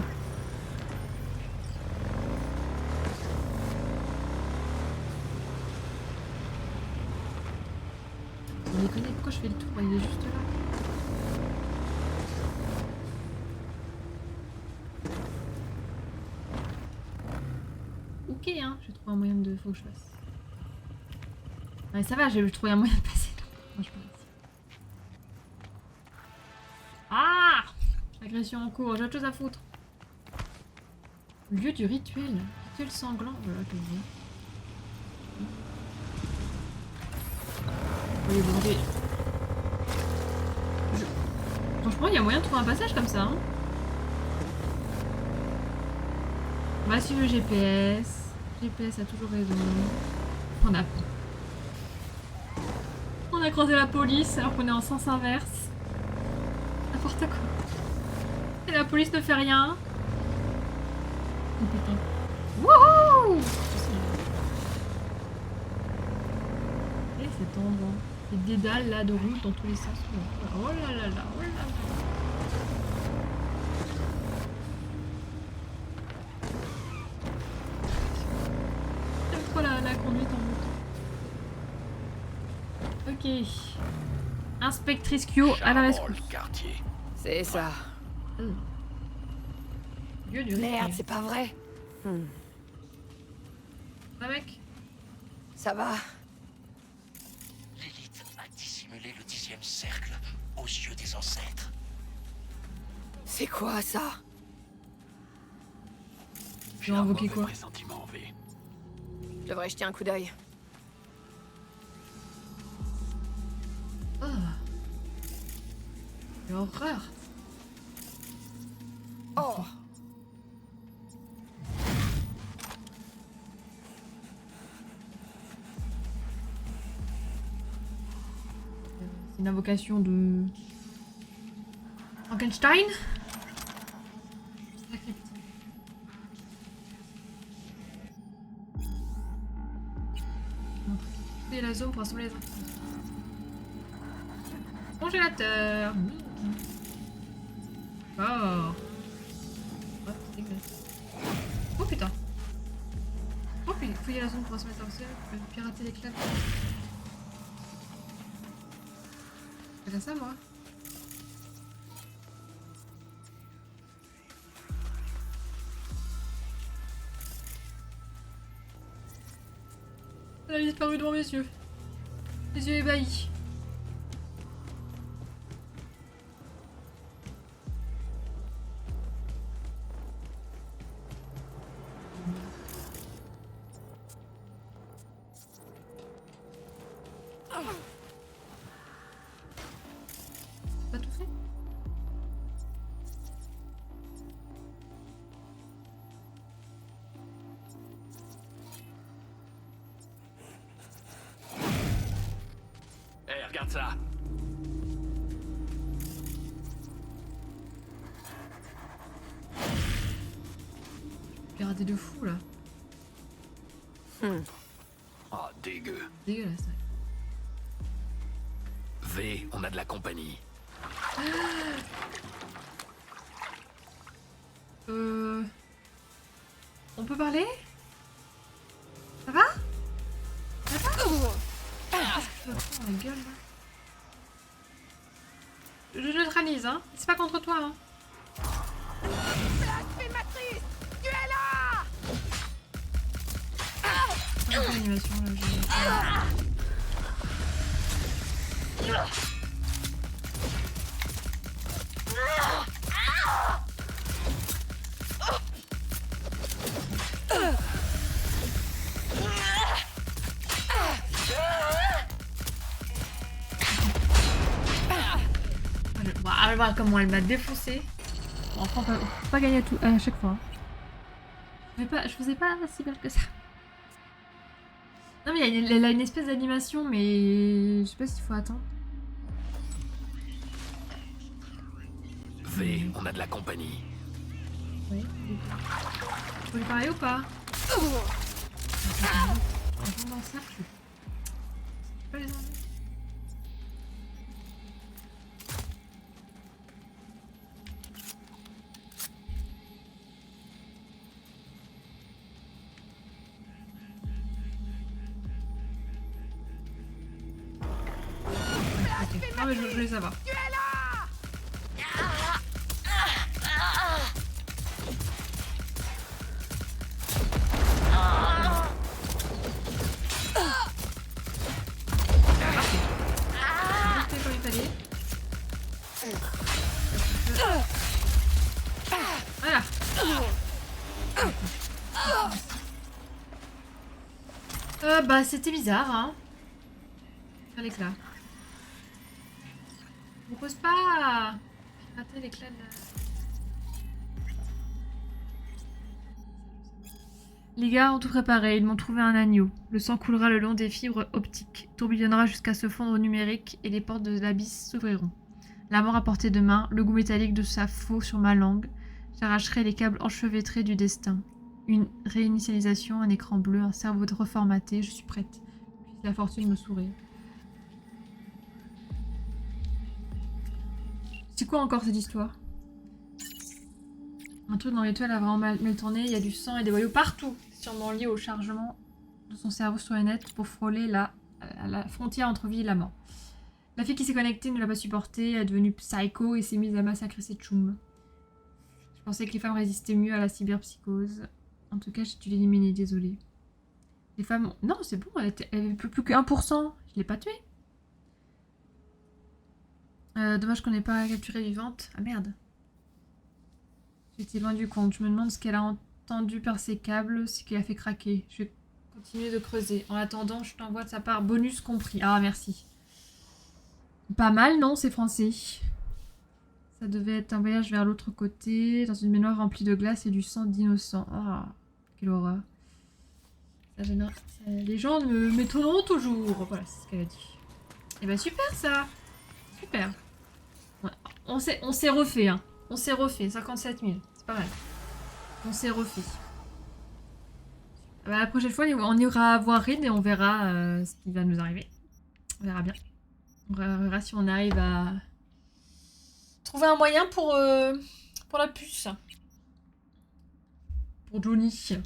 On déconne, pourquoi je fais le tour? Il est juste là. Ok, hein, j'ai trouvé un moyen de... Faut que je fasse. Ouais, ça va, j'ai trouvé un moyen de passer. Non, je peux pas. Ah! Agression en cours, j'ai autre chose à foutre. Lieu du rituel. Rituel sanglant. Voilà, je vois. Oui, bon, ok. Franchement, il y a moyen de trouver un passage comme ça. Hein. On va suivre le GPS. GPS a toujours raison. On a croisé la police alors qu'on est en sens inverse. N'importe quoi. Et la police ne fait rien. Oh putain. Wouhou! Et cet endroit. Les dédales là de route dans tous les sens. Oh là là là, oh là là. J'aime trop la conduite en moto. Ok. Inspectrice Kyo à la rescousse. C'est ça. Dieu du Merde, c'est pas vrai. Ah mec. Ça va. L'élite a dissimulé le 10e cercle aux yeux des ancêtres. C'est quoi ça? J'ai invoqué quoi? Je devrais jeter un coup d'œil. Oh. L'horreur. Oh. C'est une invocation de... Frankenstein. Et la zone pour assembler les enfants. Congélateur. Oh. Oh putain. Oh putain, fouiller la zone pour assembler les enfants. Pirater les claves. Je fais ça moi. Elle a disparu devant mes yeux. Les yeux ébahis. Pas tout fait? ça. Pirater de fou là. Oh, dégueu. Dégueulasse. V, on a de la compagnie. On peut parler? Ça va? Ça va? Qu'est-ce que tu vas prendre dans la gueule là? Je neutralise, hein? C'est pas contre toi, hein? Blasphématrice! Tu es là! C'est pas l'animation là, on va voir comment elle m'a défoncé. Bon, enfin, on peut pas gagner à chaque fois. Je faisais pas si belle que ça. Non mais elle a une espèce d'animation, mais je sais pas s'il faut attendre. V, on a de la compagnie. Oui. Faut lui parler ou pas? On tombe dans le cercle. Je peux pas les enlever. Non mais je voulais savoir. Tu es là! C'était comme il fallait. Voilà. Bah c'était bizarre, hein. Faire l'éclat. Je vous pose pas rater l'éclat de la... Les gars ont tout préparé, ils m'ont trouvé un agneau. Le sang coulera le long des fibres optiques, tourbillonnera jusqu'à se fondre au numérique et les portes de l'abysse s'ouvriront. La mort à portée de main, le goût métallique de sa faux sur ma langue. J'arracherai les câbles enchevêtrés du destin. Une réinitialisation, un écran bleu, un cerveau reformaté, je suis prête. Puis la fortune me sourit. C'est quoi encore cette histoire? Un truc dans l'étoile a vraiment mal tourné, il y a du sang et des voyous partout. Sûrement lié au chargement de son cerveau sur les net pour frôler la frontière entre vie et la mort. La fille qui s'est connectée ne l'a pas supporté, elle est devenue psycho et s'est mise à massacrer ses tchoums. Je pensais que les femmes résistaient mieux à la cyberpsychose. En tout cas, j'ai dû l'éliminer, désolée. Les femmes... Non, c'est bon, elle avait plus que 1%. Je l'ai pas tuée. Dommage qu'on n'ait pas capturé vivante. Ah merde. J'étais loin du compte. Je me demande ce qu'elle a entendu par ces câbles, ce qui l'a fait craquer. Je vais continuer de creuser. En attendant, je t'envoie de sa part bonus compris. Ah merci. Pas mal, non? C'est français. Ça devait être un voyage vers l'autre côté, dans une baignoire remplie de glace et du sang d'innocents. Ah, quelle horreur. Les gens m'étonneront toujours. Voilà, c'est ce qu'elle a dit. Et bah super ça. Super. Ouais. On s'est refait, hein. On s'est refait. 57 000. C'est pas mal. On s'est refait. Bah, la prochaine fois, on ira voir Reed et on verra ce qui va nous arriver. On verra bien. On verra si on arrive à trouver un moyen pour la puce. Pour Johnny.